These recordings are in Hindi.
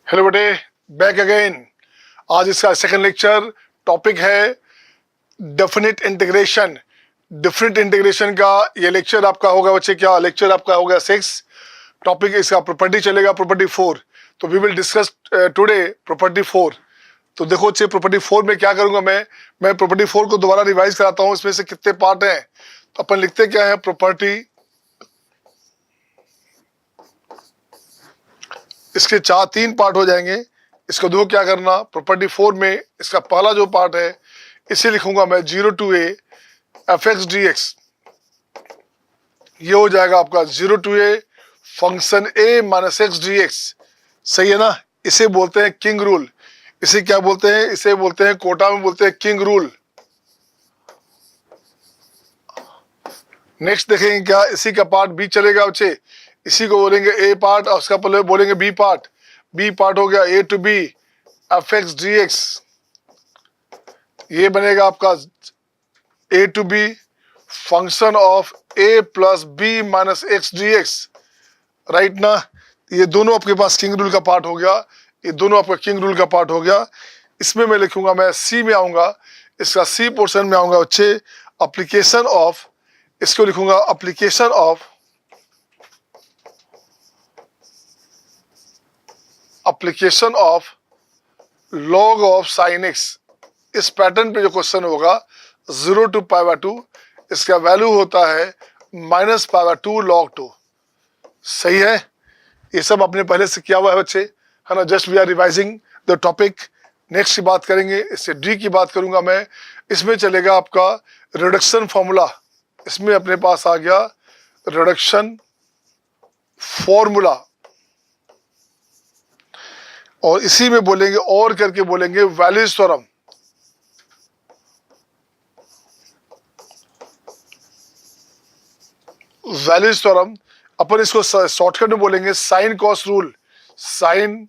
हेलो बेटे, बैक अगेन। आज इसका सेकंड लेक्चर टॉपिक है डेफिनेट इंटीग्रेशन। डिफरेंट इंटीग्रेशन का ये लेक्चर आपका होगा बच्चे। क्या लेक्चर आपका होगा 6। टॉपिक इसका प्रॉपर्टी चलेगा, प्रॉपर्टी 4। तो we will discuss today property 4। तो देखो बच्चे, प्रॉपर्टी 4 में क्या करूंगा मैं प्रॉपर्टी 4 को दोबारा रिवाइज कराता हूँ। इसमें से कितने पार्ट हैं तो अपन लिखते क्या है, प्रॉपर्टी। इसके 3 पार्ट हो जाएंगे। इसको दो क्या करना, प्रॉपर्टी 4 में इसका पहला जो पार्ट है इसे लिखूंगा मैं 0 to a fx dx। ये हो जाएगा आपका 0 to a function a minus x d x. सही है ना। इसे बोलते हैं किंग रूल। इसे क्या बोलते हैं, इसे बोलते हैं कोटा में बोलते हैं किंग रूल। नेक्स्ट देखेंगे क्या, इसी का पार्ट बी चलेगा बच्चे। इसी को बोलेंगे ए पार्ट और उसका पहले बोलेंगे बी पार्ट। बी पार्ट हो गया a to b f x d x. ये बनेगा आपका a to b function of a plus b minus x d x. Right ना। ये दोनों आपके पास किंग रूल का पार्ट हो गया। ये दोनों आपका किंग रूल का पार्ट हो गया। इसमें मैं लिखूंगा, मैं सी में आऊंगा। इसका सी पोर्शन में आऊंगा बच्चे, एप्लीकेशन ऑफ। इसको लिखूंगा application of application of log of sine x. इस पैटर्न पे जो क्वेश्चन होगा 0 to π/2, इसका वैल्यू होता है माइनस π/2 log 2। सही है। ये सब आपने पहले से किया हुआ है बच्चे, है ना। Just we are revising the topic. Next की बात करेंगे, इससे डी की बात करूंगा मैं। इसमें चलेगा आपका रिडक्शन फॉर्मूला। इसमें अपने पास आ गया रिडक्शन फॉर्मूला। और इसी में बोलेंगे और करके बोलेंगे वैलिज थ्योरम। वैलिज थ्योरम अपन इसको शॉर्टकट में बोलेंगे sine cos rule. Sine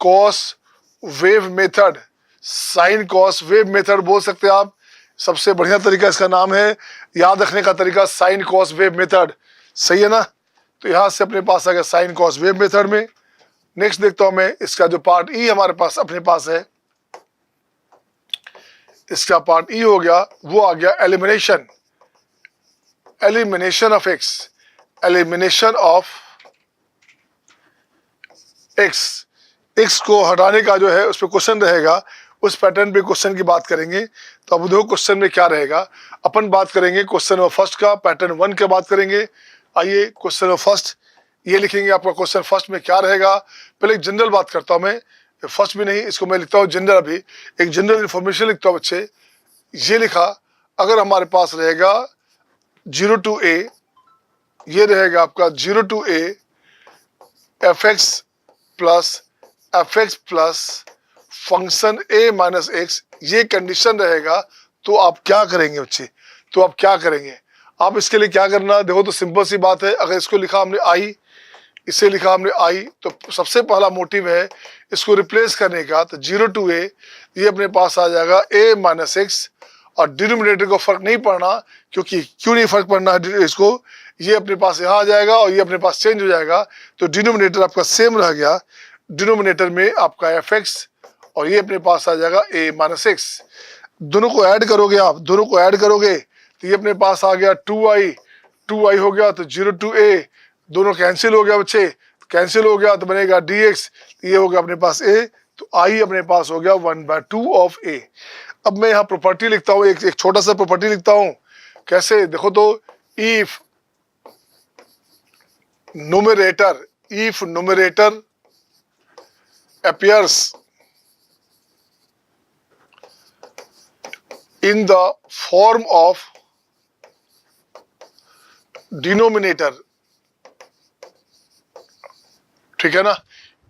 cos wave method. Sine cos wave method बोल सकते हैं आप। सबसे बढ़िया तरीका इसका नाम है, याद रखने का तरीका, साइन कॉस वेव मेथड। सही है ना। तो यहां से अपने पास आ गया साइन कॉस वेव मेथड में। नेक्स्ट देखता हूं मैं, इसका जो पार्ट ई हमारे पास अपने पास है, इसका पार्ट ई हो गया, वो आ गया elimination. Elimination of x. Elimination of x. X को हटाने का जो है उस पर क्वेश्चन रहेगा। उस पैटर्न पे क्वेश्चन की बात करेंगे। तो अब देखो क्वेश्चन में क्या रहेगा। अपन बात करेंगे क्वेश्चन नंबर फर्स्ट का, पैटर्न 1 की बात करेंगे। आइए क्वेश्चन नंबर फर्स्ट ये लिखेंगे। आपका क्वेश्चन फर्स्ट में क्या रहेगा, पहले एक जनरल बात करता हूं मैं। फर्स्ट भी नहीं, इसको मैं लिखता हूं जनरल। अभी एक जनरल इंफॉर्मेशन लिखता हूं बच्चे। ये लिखा, अगर हमारे पास रहेगा 0 to a, ये रहेगा आपका 0 to a F x plus function a minus x, ये कंडीशन रहेगा। तो आप क्या करेंगे बच्चे, तो आप क्या करेंगे। आप इसके लिए क्या करना, देखो तो सिंपल सी बात है। अगर इसको लिखा हमने आई, इसे लिखा हमने आई, तो सबसे पहला मोटिव है इसको रिप्लेस करने का। तो 0 to a ये अपने पास आ जाएगा a माइनस एक्स। और डिनोमिनेटर को फर्क नहीं पड़ना, क्योंकि क्यों नहीं फर्क पड़ना है इसको, ये अपने पास यहाँ आ जाएगा और ये अपने पास चेंज हो जाएगा। तो डिनोमिनेटर आपका सेम रह गया। डिनोमिनेटर में आपका एफ एक्स और ये अपने पास आ जाएगा a माइनस एक्स। दोनों को ऐड करोगे आप, दोनों को ऐड करोगे तो ये अपने पास आ गया 2i हो गया। तो 0 to a दोनों कैंसिल हो गया बच्चे। कैंसिल हो गया तो बनेगा dx। ये हो गया अपने पास a। तो i अपने पास हो गया 1/2 ऑफ a। अब मैं यहाँ प्रॉपर्टी लिखता हूँ, एक छोटा सा प्रॉपर्टी लिखता हूँ। कैसे, देखो तो, if numerator appears in the form of denominator, ठीक है ना।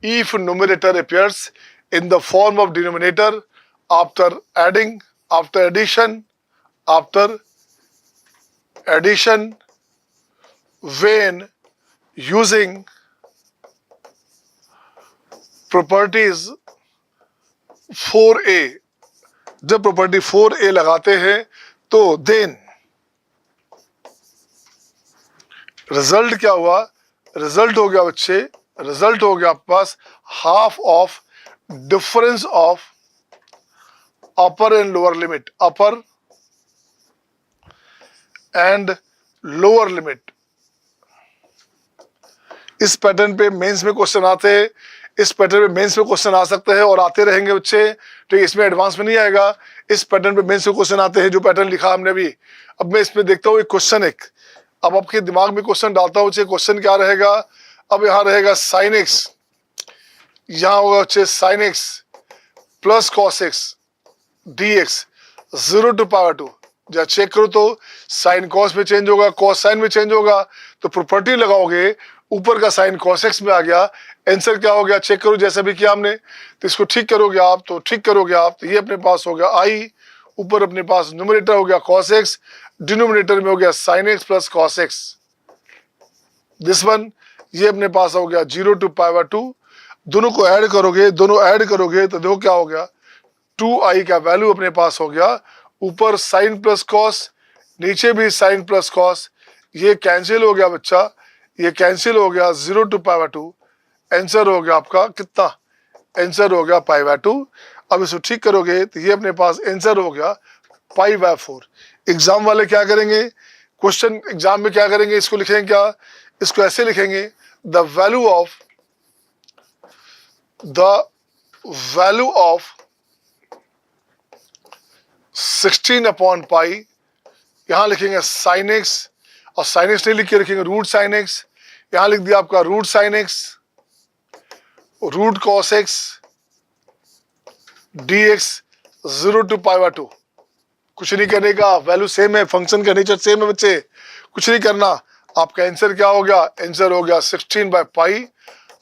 if numerator appears in the form of denominator after addition when using properties 4a, जब प्रॉपर्टी 4a लगाते हैं तो देन रिजल्ट क्या हुआ, रिजल्ट हो गया बच्चे रिजल्ट हो गया आपके पास half of difference of upper and lower limit, upper and lower limit. इस पैटर्न पे मेंस में क्वेश्चन आते हैं, इस पैटर्न पे मेंस में क्वेश्चन आ सकते हैं और आते रहेंगे बच्चे, तो इसमें एडवांस में नहीं आएगा। इस पैटर्न पे मेंस में क्वेश्चन आते हैं, जो पैटर्न लिखा हमने अभी। अब मैं इसमें देखता हूँ एक क्वेश्चन, एक अब आपके दिमाग में क्वेश्चन डालता हूँ, क्वेश्चन क्या रहेगा। अब यहाँ रहेगा साइन एक्स, यहाँ होगा बच्चे sine x plus cos x d x 0 to power 2। जब चेक करो तो साइन कॉस में चेंज होगा, कॉस साइन में चेंज होगा, तो प्रॉपर्टी लगाओगे, ऊपर का साइन कॉस एक्स में आ गया, आंसर क्या हो गया चेक करो, जैसा भी किया हमने। तो इसको ठीक करोगे आप, तो ठीक करोगे आप, तो ये अपने पास हो गया आई, ऊपर अपने पास न्यूमरेटर हो गया कॉस एक्स, डिनोमिनेटर में हो गया sine x plus cos x, this one. ये अपने पास हो गया 0 to power 2। दोनों को ऐड करोगे, दोनों ऐड करोगे तो देखो क्या हो गया, 2i का वैल्यू अपने पास हो गया, ऊपर साइन प्लस कॉस, नीचे भी साइन प्लस कॉस, ये कैंसिल हो गया बच्चा, ये कैंसिल हो गया 0 to power 2। आंसर हो गया आपका कितना, आंसर हो गया π/2। अब इसको ठीक करोगे तो ये अपने पास आंसर हो गया π/4। एग्जाम वाले क्या करेंगे, क्वेश्चन एग्जाम में क्या करेंगे, इसको लिखेंगे क्या, इसको ऐसे लिखेंगे, द वैल्यू ऑफ 16/π, यहां लिखेंगे साइन एक्स, और साइन एक्स नहीं लिख के लिखेंगे रूट साइन एक्स, यहां लिख दिया आपका root sine x root cos x d x 0 to power 2। कुछ नहीं करने का, वैल्यू सेम है, फंक्शन का नेचर सेम है बच्चे, कुछ नहीं करना। आपका आंसर क्या हो गया, आंसर हो गया 16/π,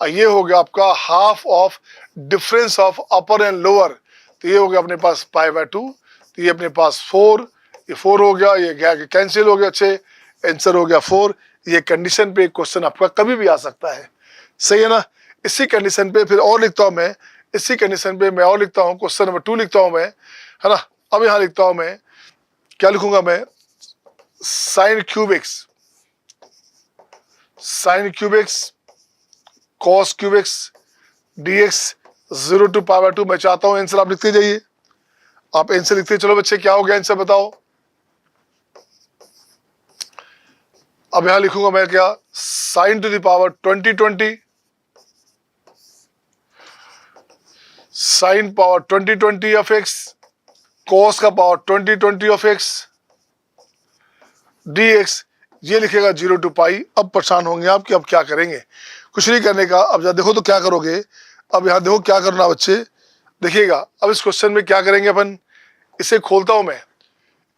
और ये हो गया आपका half of difference of upper and lower, तो ये हो गया अपने पास π/2, तो ये अपने पास 4, ये 4 हो गया, ये गया कैंसिल हो गया, अच्छे आंसर हो गया 4। ये कंडीशन पे क्वेश्चन आपका कभी भी आ सकता है, सही है ना। इसी कंडीशन पे फिर और लिखता हूं मैं, इसी कंडीशन पे मैं और लिखता हूं, क्वेश्चन नंबर 2 लिखता हूं मैं, है ना। अब यहां लिखता हूं मैं, क्या लिखूंगा मैं, sine cube x cos cube x d x 0 to power 2। मैं चाहता हूं आंसर आप लिखते जाइए, आप आंसर लिखते चलो बच्चे, क्या हो गया आंसर बताओ। अब यहां लिखूंगा मैं क्या, sine to the power 2020, sine power 2020 of x, cos का power 2020 of x d x, ये लिखेगा 0 to π। अब परेशान होंगे आप कि अब क्या करेंगे, कुछ नहीं करने का। अब देखो तो क्या करोगे, अब यहां देखो क्या करना बच्चे, देखिएगा। अब इस क्वेश्चन में क्या करेंगे अपन, इसे खोलता हूं मैं,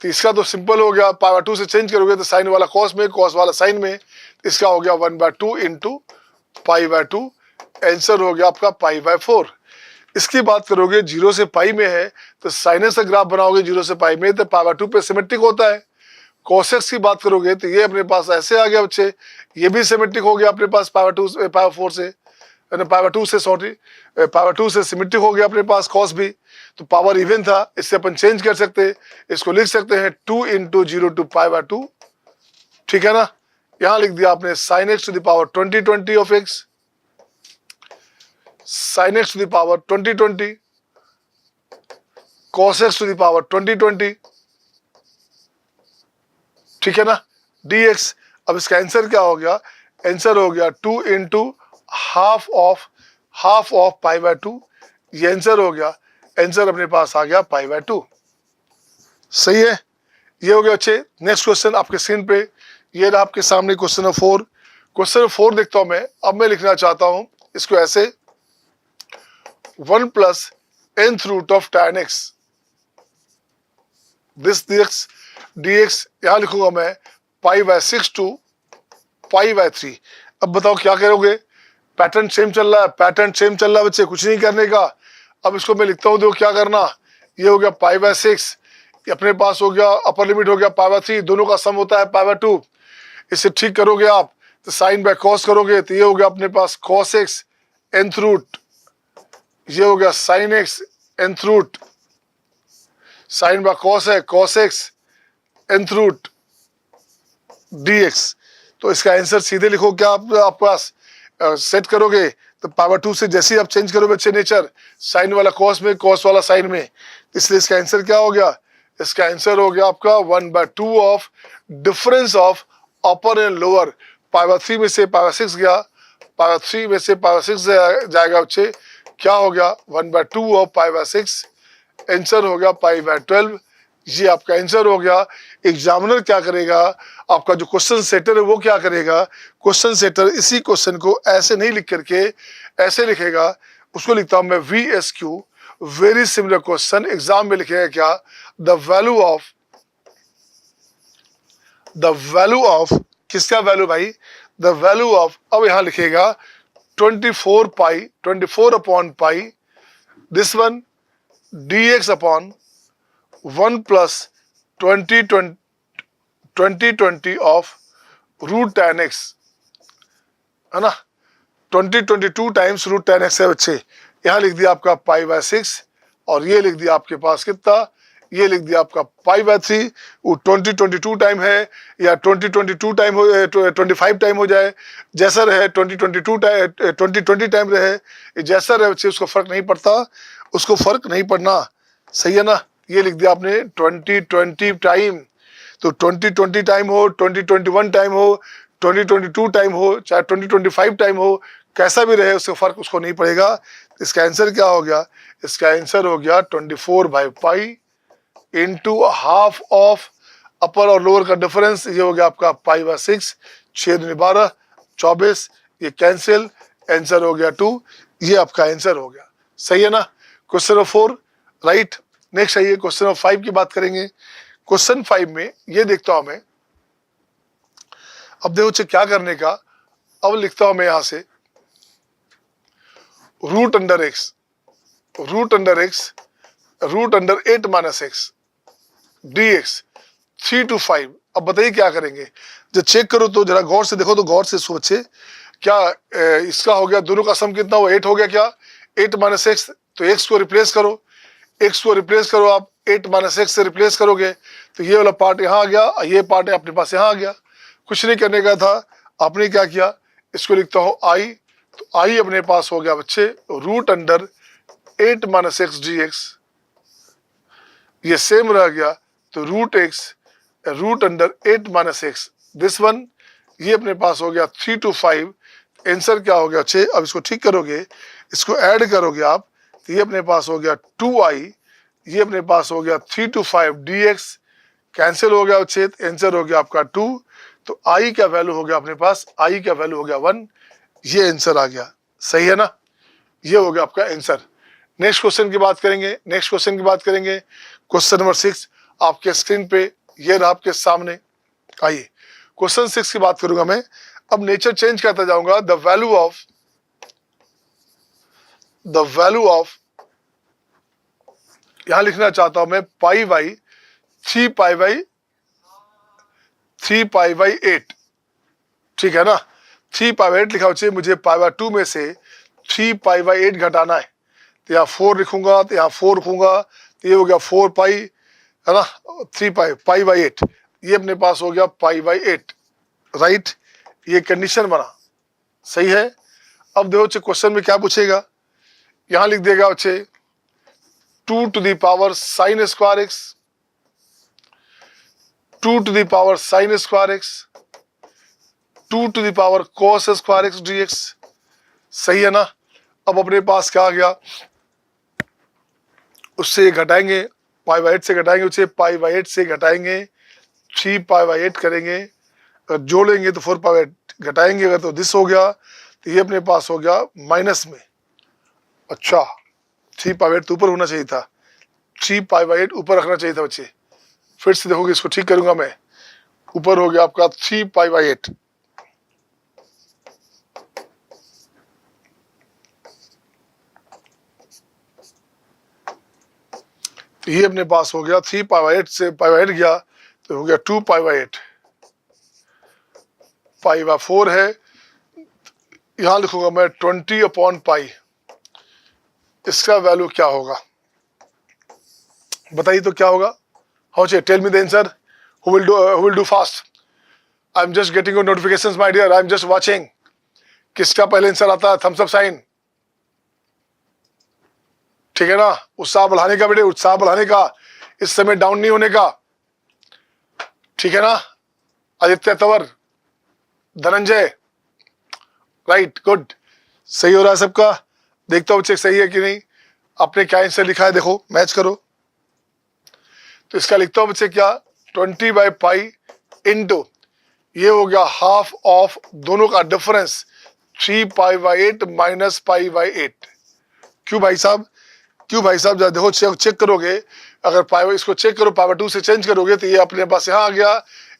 तो इसका तो सिंपल हो गया, π/2 से चेंज करोगे तो साइन वाला कॉस में, कॉस वाला साइन में, इसका हो गया 1/2 इंटू π/2, आंसर हो गया आपका π/4। इसकी बात करोगे 0 से π में है, तो साइनस का ग्राफ बनाओगे 0 से π में, तो π/2 पे सिमेट्रिक होता है। कॉसेक्स की बात करोगे तो ये अपने पास ऐसे आ गया बच्चे, ये भी सिमेट्रिक हो गया अपने पास π/4 से, π/2 से सिमेट्रिक हो गया अपने पास कॉस भी, तो पावर इवन था, इससे अपन चेंज कर सकते हैं, इसको लिख सकते हैं 2 इंटू 0 to π/2, ठीक है ना। यहां लिख दिया आपने sine x to the power 2020 of x, sine x to the power 2020 cos x to the power 2020, ठीक है ना, dx। अब इसका आंसर क्या हो गया, आंसर हो गया 2 इंटू हाफ ऑफ π/2, ये आंसर हो गया, आंसर अपने पास आ गया π/2, सही है। ये हो गया अच्छे। नेक्स्ट क्वेश्चन आपके स्क्रीन पे ये रहा आपके सामने, क्वेश्चन नंबर 4। क्वेश्चन नंबर 4 देखता हूं मैं, अब मैं लिखना चाहता हूं इसको ऐसे, 1 + nth root of tan x this dx, यहां लिखूंगा मैं π/6 to π/3। अब बताओ क्या करोगे, पैटर्न सेम चल रहा है, पैटर्न सेम चल रहा है बच्चे, कुछ नहीं करने का। अब इसको मैं लिखता हूं, देखो क्या करना, ये हो गया π/6, अपने पास हो गया अपर लिमिट हो गया π/3, दोनों का सम होता है π/2। इसे ठीक करोगे आप तो साइन बाय कॉस करोगे, तो ये हो गया अपने पास cos x nth रूट, ये हो गया sine x nth root, sine by cos है cos x nth root dx। तो इसका आंसर सीधे लिखो क्या आपके पास, सेट करोगे तो पावर 2 से जैसे ही आप चेंज करोगे बच्चे नेचर, साइन वाला कॉस में, कॉस वाला साइन में, इसलिए इसका आंसर क्या हो गया? इसका आंसर हो गया आपका 1/2 of difference of upper and lower. Power 3 में से पावर 6 गया, पावर 3 में से पावर 6 जाएगा बच्चे, क्या हो गया? 1/2 ऑफ पावर 6, आंसर हो गया पावर 12। ये आपका आंसर हो गया। एग्जामिनर क्या करेगा, आपका जो क्वेश्चन सेटर है वो क्या करेगा, क्वेश्चन सेटर इसी क्वेश्चन को ऐसे नहीं लिख करके ऐसे लिखेगा, उसको लिखता हूं मैं VSQ, very similar question. Exam में लिखेगा क्या? द वैल्यू ऑफ किसका वैल्यू भाई? द वैल्यू ऑफ, अब यहां लिखेगा 24 upon pi, this one dx upon 1 plus 20 of root 10x, है ना? 22 टाइम्स रूट 10x है बच्चे। यहां लिख दिया आपका π/6 और ये लिख दिया आपके पास कितना? ये लिख दिया आपका π/3। वो 22 टाइम है या 20 टाइम हो, 25 टाइम हो जाए, जैसा रहे, 20 टाइम रहे, जैसा रहे बच्चे, उसको फर्क नहीं पड़ता, उसको फर्क नहीं पड़ना, सही है ना? ये लिख दिया आपने 20 टाइम, तो 20 टाइम हो, 2021 टाइम हो, 2022 टाइम हो, चाहे 2025 टाइम हो, कैसा भी रहे उससे फर्क उसको नहीं पड़ेगा। इसका आंसर क्या हो गया? इसका आंसर हो गया 24/पाई इंटू हाफ ऑफ अपर और लोअर का डिफरेंस, ये हो गया आपका π/6, 6 दूनी 12, 24, ये कैंसिल, आंसर हो गया 2। ये आपका आंसर हो गया, सही है ना? Question number 4 right. नेक्स्ट आइए क्वेश्चन नंबर 5 की बात करेंगे। क्वेश्चन 5 में ये देखता हूं मैं, अब देखो क्या करने का, अब लिखता हूं मैं यहां से root under x root under 8 - x dx 3 to 5। अब बताइए क्या करेंगे? जब चेक करो तो जरा गौर से देखो, तो गौर से सोचे क्या इसका हो गया, दोनों का सम कितना हुआ? 8 हो गया क्या? 8 - x, तो x को रिप्लेस करो, x को रिप्लेस करो आप, 8 - x से रिप्लेस करोगे तो ये वाला पार्ट यहाँ आ गया, ये पार्ट अपने पास यहाँ आ गया। कुछ नहीं करने का था, आपने क्या किया, इसको लिखता हूँ I, तो I अपने पास हो गया बच्चे रूट अंडर 8 - x dx, ये सेम रह गया, तो root under 8 - x, this one, ये अपने पास हो गया 3 to 5। आंसर क्या हो गया 6। अब इसको ठीक करोगे, इसको ऐड करोगे आप, तो ये अपने पास हो गया 2i, ये अपने पास हो गया 3 to 5 dx, कैंसिल हो गया 6, आंसर हो गया आपका 2। तो i का वैल्यू हो गया अपने पास, i का वैल्यू हो गया 1, ये आंसर आ गया, सही है ना? ये हो गया आपका आंसर। नेक्स्ट क्वेश्चन की बात करेंगे, क्वेश्चन नंबर 6 आपके स्क्रीन पे ये रहा आपके सामने। आइए क्वेश्चन 6 की बात करूंगा मैं। अब नेचर चेंज करता जाऊंगा। द वैल्यू ऑफ यहां लिखना चाहता हूं मैं π/3π/8, ठीक है ना? 3π/8 लिखा चाहिए, मुझे π/2 में से 3π/8 घटाना है, तो यहाँ 4 लिखूंगा, तो यहाँ 4 लिखूंगा, तो ये हो गया 4π, है ना? 3π/8, ये अपने पास हो गया π/8, राइट? ये कंडीशन बना, सही है? अब देखो क्वेश्चन में क्या पूछेगा, यहां लिख देगा बच्चे 2 to the power sin square x, 2 to the power sin square x, 2 to the power cos square x dx, सही है ना? अब अपने पास क्या आ गया, उससे घटाएंगे, π/8 से घटाएंगे, उसे π/8 से घटाएंगे, 3π/8 करेंगे, अगर जोड़ेंगे तो 4π/8 घटाएंगे अगर, तो दिस हो गया, तो ये अपने पास हो गया माइनस में। अच्छा 3π/8 तो ऊपर होना चाहिए था, 3π/8 ऊपर रखना चाहिए था बच्चे। फिर से देखोगे, इसको ठीक करूंगा मैं, ऊपर हो गया आपका 3π/8, तो ये अपने पास हो गया 3π/8 से π/8 गया, तो हो गया 2π/8, π/4 है, यहां लिखूंगा मैं 20/π। इसका वैल्यू क्या होगा बताइए, तो क्या होगा? हाउ चे tell me the answer, who will do fast? I am just getting your notifications my dear, I am just watching. किसका पहले आंसर आता है? थम्स अप साइन, ठीक है ना। उत्साह बढ़ाने का बेटे, उत्साह बढ़ाने का, इस समय डाउन नहीं होने का, ठीक है ना। आदित्य तंवर, धनंजय, राइट, गुड, सही हो रहा है सबका। देखता हूं चेक सही है कि नहीं। आपने क्या आंसर लिखा है देखो, मैच करो। तो इसका लिखता हूं बच्चे क्या, 20/पाई इंटू, ये हो गया हाफ ऑफ दोनों का डिफरेंस 3π/8 माइनस π/8। क्यों भाई साहब, क्यों भाई साहब, जरा देखो चेक करोगे, अगर पाई इसको चेक करो, π/2 से चेंज करोगे तो ये अपने पास यहाँ आ गया,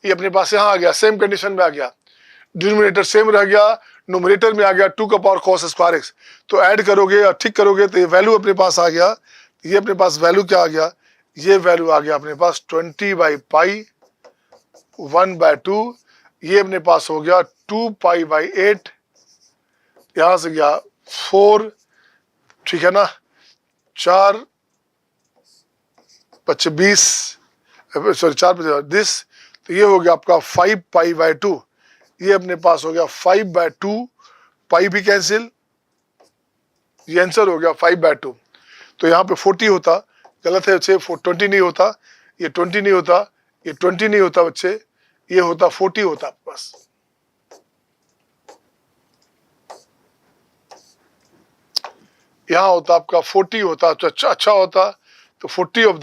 ये अपने पास यहाँ आ गया, सेम कंडीशन में आ गया, डिनोमिनेटर सेम रह गया, नोमिनेटर में आ गया 2 का पावर cos स्क्वायर x। तो ऐड करोगे और ठीक करोगे तो ये वैल्यू अपने पास आ गया, ये अपने पास वैल्यू क्या आ गया, ये वैल्यू आ गया अपने पास 20/पाई 1/2, ये अपने पास हो गया 2π/8, यहां से गया 4, ठीक है ना, 4 × 20, सॉरी 4 × दिस, तो ये हो गया आपका 5π/2, ये अपने पास हो गया 5/2, पाई भी कैंसिल, ये आंसर हो गया 5/2। तो यहाँ पे 40 होता, गलत है बच्चे, 20 नहीं होता, ये 20 नहीं होता, ये 20 नहीं होता बच्चे, ये होता 40 होता आपके पास। यहाँ होता आपका 40 होता तो अच्छा होता, तो 40 ऑफ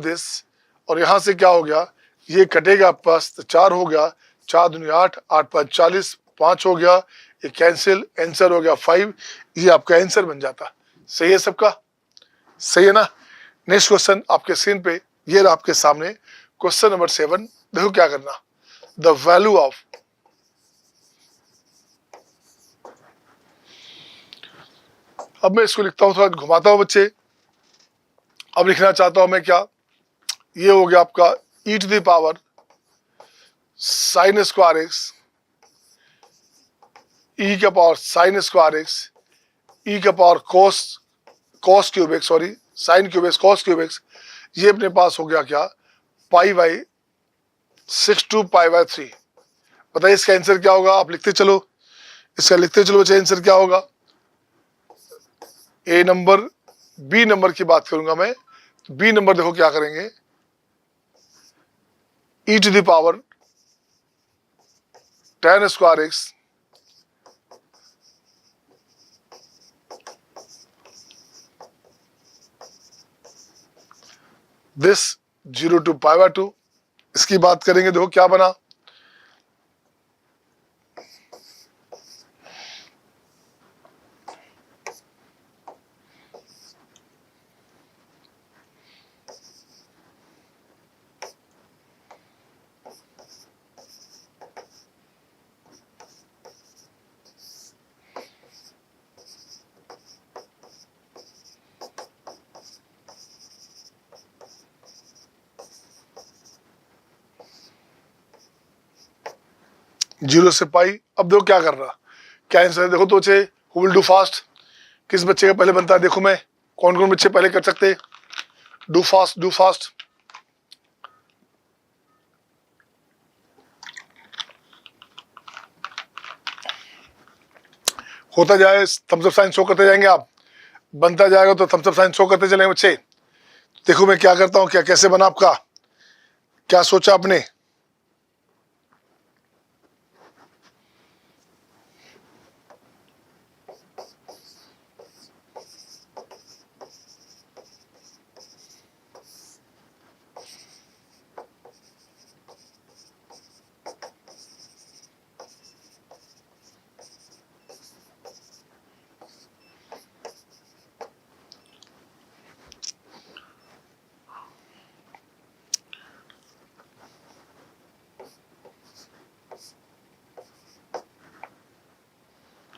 दिस, और यहाँ से क्या हो गया, ये कटेगा आपके पास, तो 4 हो गया, 4 दूनी 8, 8 5 40, 5 हो गया, ये कैंसिल, आंसर हो गया 5, ये आपका आंसर बन जाता। सही है सबका, सही है ना। नेक्स्ट क्वेश्चन आपके स्क्रीन पे ये रहा आपके सामने, क्वेश्चन नंबर 7। देखो क्या करना, द वैल्यू ऑफ, अब मैं इसको लिखता हूं, थोड़ा घुमाता हूं बच्चे। अब लिखना चाहता हूं मैं क्या, ये हो गया आपका e⁻ sin square x, e का power sin square x, e का power cos cube x, sorry sin cube x cos cube x, ये अपने पास हो गया क्या, π/6 to π/3। बताइए इसका आंसर क्या होगा, आप लिखते चलो, इसका लिखते चलो बच्चे, आंसर क्या होगा। ए नंबर, बी नंबर की बात करूंगा मैं, बी नंबर देखो क्या करेंगे, e⁻ tan square x, this 0 to π/2, इसकी बात करेंगे, देखो क्या बना, जीरो से पाई। अब देखो क्या कर रहा, क्या आंसर है देखो तो बच्चे, हु विल डू फास्ट, किस बच्चे का पहले बनता है, देखो मैं कौन कौन बच्चे पहले कर सकते, डू फास्ट, डू फास्ट। होता जाए, थम्स अप साइन शो करते जाएंगे आप, बनता जाएगा तो थम्स अप साइन शो करते चलेंगे बच्चे। देखो मैं क्या करता हूँ, क्या कैसे बना आपका, क्या सोचा आपने।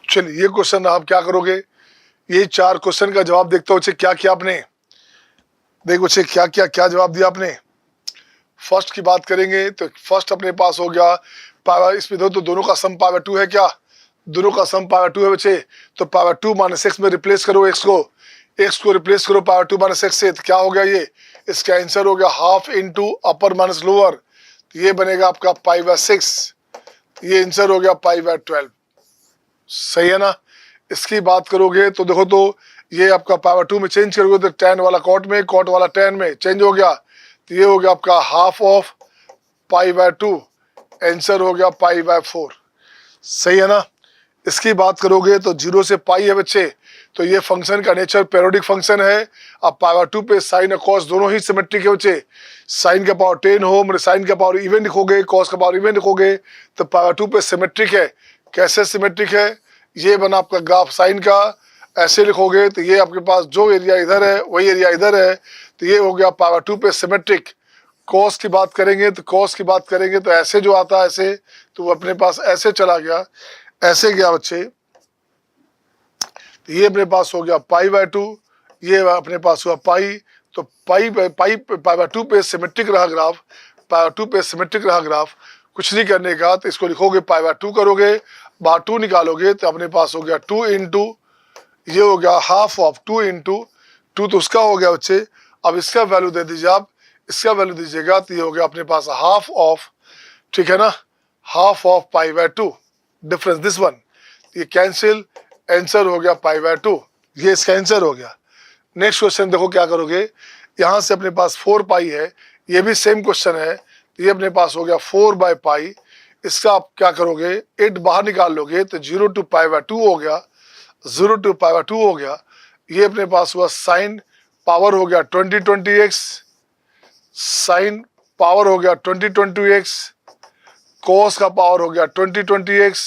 चलिए ये क्वेश्चन आप क्या करोगे, ये 4 क्वेश्चन का जवाब देखते हो बच्चे, क्या किया आपने, देखो बच्चे क्या क्या क्या जवाब दिया आपने। फर्स्ट की बात करेंगे तो फर्स्ट अपने पास हो गया इसमें दो तो दोनों का सम π/2 है, क्या दोनों का सम π/2 है बच्चे, तो π/2 - x में रिप्लेस करो, x को रिप्लेस करो π/2 - x से, तो क्या हो गया, ये इसका आंसर हो गया half into upper minus lower, तो ये बनेगा आपका π/6, ये आंसर हो गया π/12। सही है ना। इसकी बात करोगे तो देखो तो ये आपका पावर 2 में चेंज करोगे तो tan वाला cot में, cot वाला tan में चेंज हो गया, तो ये हो गया आपका हाफ ऑफ π/2, आंसर हो गया π/4। सही है ना। इसकी बात करोगे तो 0 से पाई है बच्चे, तो ये फंक्शन का नेचर पेरियोडिक फंक्शन है। अब π/2 पे साइन और कॉस दोनों ही सिमेट्रिक है बच्चे। साइन का पावर 10 हो, मतलब साइन का पावर इवन लिखोगे, कॉस का पावर इवन लिखोगे, तो π/2 पे सिमेट्रिक है। कैसे सिमेट्रिक है, ये बना आपका ग्राफ साइन का, ऐसे लिखोगे तो ये आपके पास जो एरिया इधर है वही एरिया इधर है, तो ये हो गया π/2 पे सिमेट्रिक। कॉस की बात करेंगे तो कॉस की बात करेंगे तो ऐसे जो आता है ऐसे, तो वो अपने पास ऐसे चला गया, ऐसे गया बच्चे, तो ये अपने पास हो गया π/2, ये अपने पास हुआ पाई, तो π/2 पे सिमेट्रिक रहा ग्राफ, π/2 पे सिमेट्रिक रहा ग्राफ। कुछ नहीं करने का, तो इसको लिखोगे π/2 करोगे, बाहर 2 निकालोगे तो अपने पास हो गया 2 इंटू, ये हो गया हाफ ऑफ 2 इंटू 2, तो उसका हो गया बच्चे। अब इसका वैल्यू दे दीजिए आप, इसका वैल्यू दीजिएगा तो ये हो गया अपने पास हाफ ऑफ, ठीक है ना, half of π/2, difference this one, ये कैंसिल, आंसर हो गया π/2, ये इसका आंसर हो गया। नेक्स्ट क्वेश्चन देखो क्या करोगे, यहाँ से अपने पास 4 पाई है, ये भी सेम क्वेश्चन है, तो ये अपने पास हो गया 4/π, इसका आप क्या करोगे, 8 बाहर निकाल लोगे तो 0 to π/2 हो गया, 0 to π/2 हो गया। ये अपने पास हुआ साइन पावर हो गया 20x, साइन पावर हो गया 20x, कॉस का पावर हो गया 20x।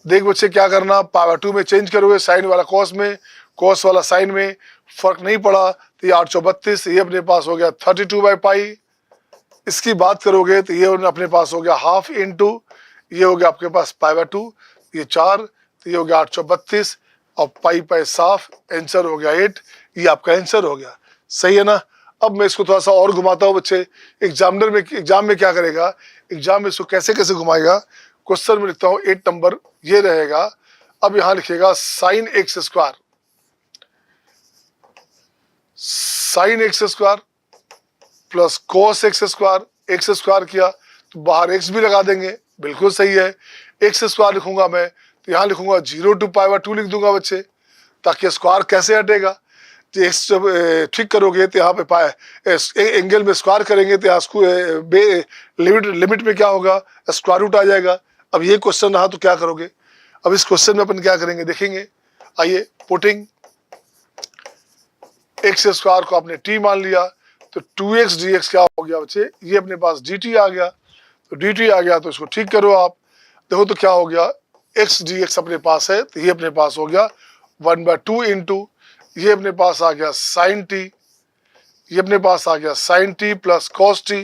देख बच्चे क्या करना, π/2 में चेंज करोगे, साइन वाला कॉस में, कॉस वाला साइन में, फर्क नहीं पड़ा, तो ये 832, ये अपने पास हो गया 32/π। इसकी बात करोगे तो ये अपने पास हो गया हाफ इंटू, ये हो गया आपके पास π/2, ये 4, तो ये हो गया 832, और पाई साफ, आंसर हो गया 8, ये आपका आंसर हो गया। सही है ना। अब मैं इसको थोड़ा सा और घुमाता हूँ बच्चे, एग्जाम में क्या करेगा, एग्जाम में इसको कैसे कैसे घुमाएगा। क्वेश्चन में लिखता हूँ 8 नंबर, ये रहेगा। अब यहाँ लिखेगा sine x square, sine x square plus cos x square, x square किया तो बाहर x भी लगा देंगे, बिल्कुल सही है। x स्क्वायर लिखूंगा मैं, तो यहाँ लिखूंगा 0 to π/2 लिख दूंगा बच्चे, ताकि स्क्वायर कैसे हटेगा, तो x जब ठीक करोगे तो यहाँ पे एंगल में स्क्वायर करेंगे तो यहाँ लिमिट में क्या होगा, स्क्वायर रूट आ जाएगा। अब ये क्वेश्चन रहा तो क्या करोगे, अब इस क्वेश्चन में अपन क्या करेंगे देखेंगे। आइए, पुटिंग x स्क्वायर को आपने t मान लिया, तो 2x dx क्या हो गया बच्चे, ये अपने पास dt आ गया, तो dt आ गया तो इसको ठीक करो आप, देखो तो क्या हो गया, x dx अपने पास है, तो ये अपने पास हो गया 1/2 इंटू, ये अपने पास आ गया साइन t, ये अपने पास आ गया sine t plus cos t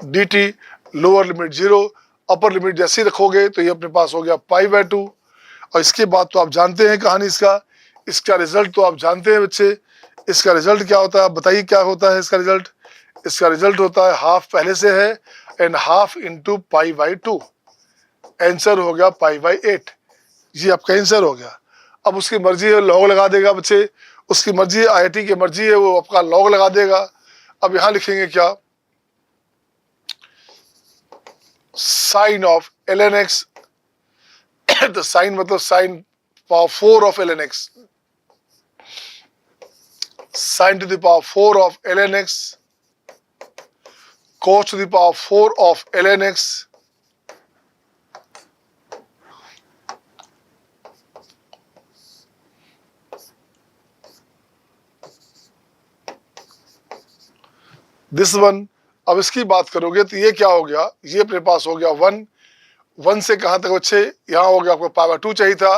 dt, lower limit 0, upper limit जैसे ही रखोगे तो ये अपने पास हो गया π/2। और इसके बाद तो आप जानते हैं कहानी इसका रिजल्ट तो आप जानते हैं बच्चे। इसका रिजल्ट क्या होता है, आप बताइए क्या होता है इसका रिजल्ट। इसका रिजल्ट होता है हाफ पहले से है, एंड हाफ इंटू π/2, आंसर हो गया π/8, ये आपका आंसर हो गया। अब उसकी मर्जी है लॉग लगा देगा बच्चे, उसकी मर्जी है, IIT की मर्जी है, वो आपका लॉग लगा देगा। अब यहाँ लिखेंगे क्या, साइन ऑफ ln x, तो साइन मतलब sine power 4 of ln x, sin to the power 4 of ln x, cos to the power 4 of ln x, this one. अब इसकी बात करोगे तो ये क्या हो गया, ये अपने पास हो गया 1 से कहाँ तक बच्चे, यहाँ हो गया आपको π/2 चाहिए था,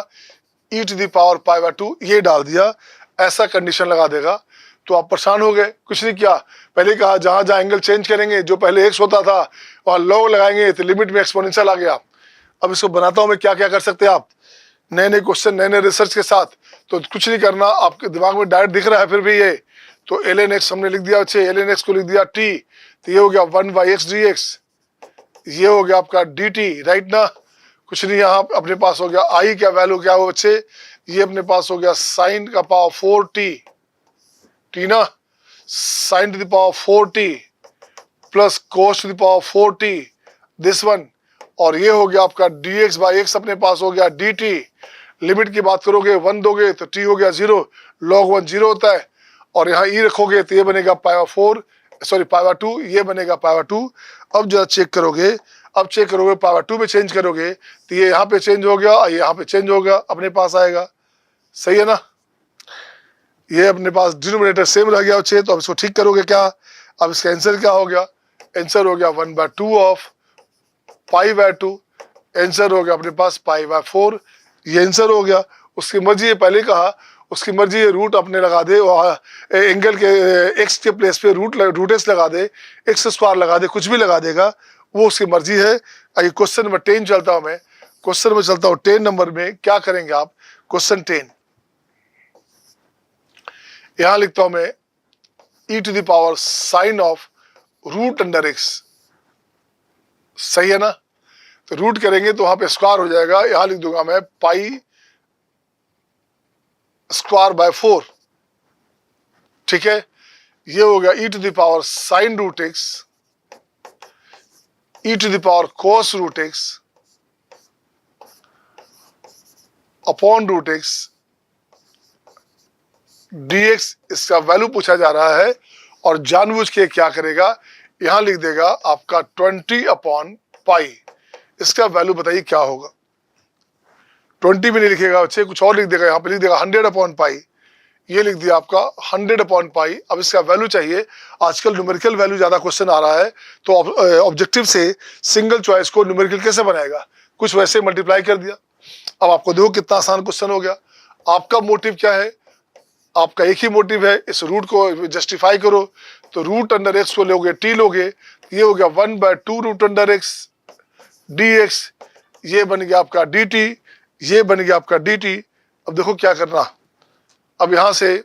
e to the power π/2 ये डाल दिया, ऐसा कंडीशन लगा देगा। तो आप परेशान हो गए, कुछ नहीं किया, पहले कहा जहां जहां एंगल चेंज करेंगे, जो पहले x होता था वहां लॉग लगाएंगे तो लिमिट में एक्सपोनेंशियल आ गया। अब इसको बनाता हूं मैं, क्या क्या कर सकते हैं आप, नए नए क्वेश्चन, नए नए रिसर्च के साथ। तो कुछ नहीं करना, आपके दिमाग में डायरेक्ट दिख रहा है फिर भी ये, तो ln x हमने लिख दिया अच्छे, ln x को लिख दिया t, तो ये हो गया 1/x dx, ये हो गया आपका dt, राइट ना। कुछ नहीं, यहाँ अपने पास हो गया i का वैल्यू क्या हो बच्चे, ये अपने पास हो गया साइन का पावर 4t, t ना, sine to the power 4t plus cos to the power 4t, this one और ये हो गया आपका dx बाई एक्स अपने पास हो गया dt। लिमिट की बात करोगे 1 दोगे तो t हो गया 0, log 1 0 होता है, और यहाँ e रखोगे तो ये बनेगा पावर 2, ये बनेगा पावर 2। अब जरा चेक करोगे, पावर 2 में चेंज करोगे तो ये यहाँ पे चेंज हो गया, ये यहाँ पे चेंज हो गया, अपने पास आएगा। सही है ना, ये अपने पास डिनोमिनेटर सेम रह गया 6, तो अब इसको ठीक करोगे क्या, अब इसका आंसर क्या हो गया, आंसर हो गया 1/2 ऑफ पाई बाय 2, आंसर हो गया अपने पास पाई बाय 4, ये आंसर हो गया। उसकी मर्जी है, पहले कहा उसकी मर्जी है, रूट अपने लगा दे, एंगल के एक्स के प्लेस पे रूट एक्स लगा दे, एक्स स्क्वायर लगा दे, कुछ भी लगा देगा, वो उसकी मर्जी है। आइए क्वेश्चन नंबर 10 चलता हूं मैं, क्वेश्चन में चलता हूं 10 नंबर में। क्या करेंगे आप, क्वेश्चन 10 यहां लिखता हूं मैं e to the power sine of root under x. सही है ना, तो रूट करेंगे तो वहां पे स्क्वायर हो जाएगा, यहां लिख दूंगा मैं पाई स्क्वायर बाय 4। ठीक है, ये हो गया e to the power sine root x, e to the power cos root x upon root x dx। इसका वैल्यू पूछा जा रहा है, और जानबूझ के क्या करेगा, यहां लिख देगा आपका 20 अपॉन पाई। इसका वैल्यू बताइए क्या होगा, 20 भी नहीं लिखेगा बच्चे, कुछ और लिख देगा, यहाँ पे लिख देगा 100 अपॉन पाई, ये लिख दिया आपका 100 अपॉन पाई। अब इसका वैल्यू चाहिए, आजकल न्यूमेरिकल वैल्यू ज्यादा क्वेश्चन आ रहा है, तो ऑब्जेक्टिव से सिंगल चॉइस को न्यूमेरिकल कैसे बनाएगा, कुछ वैसे मल्टीप्लाई कर दिया। अब आपको देखो कितना आसान क्वेश्चन हो गया। आपका मोटिव क्या है, आपका एक ही मोटिव है, इस रूट को जस्टिफाई करो, तो रूट अंडर एक्स को लोगे टी लोगे, ये हो गया 1/2 रूट अंडर एक्स dx, ये बन गया आपका dt, ये बन गया आपका dt। अब देखो क्या करना, अब यहां से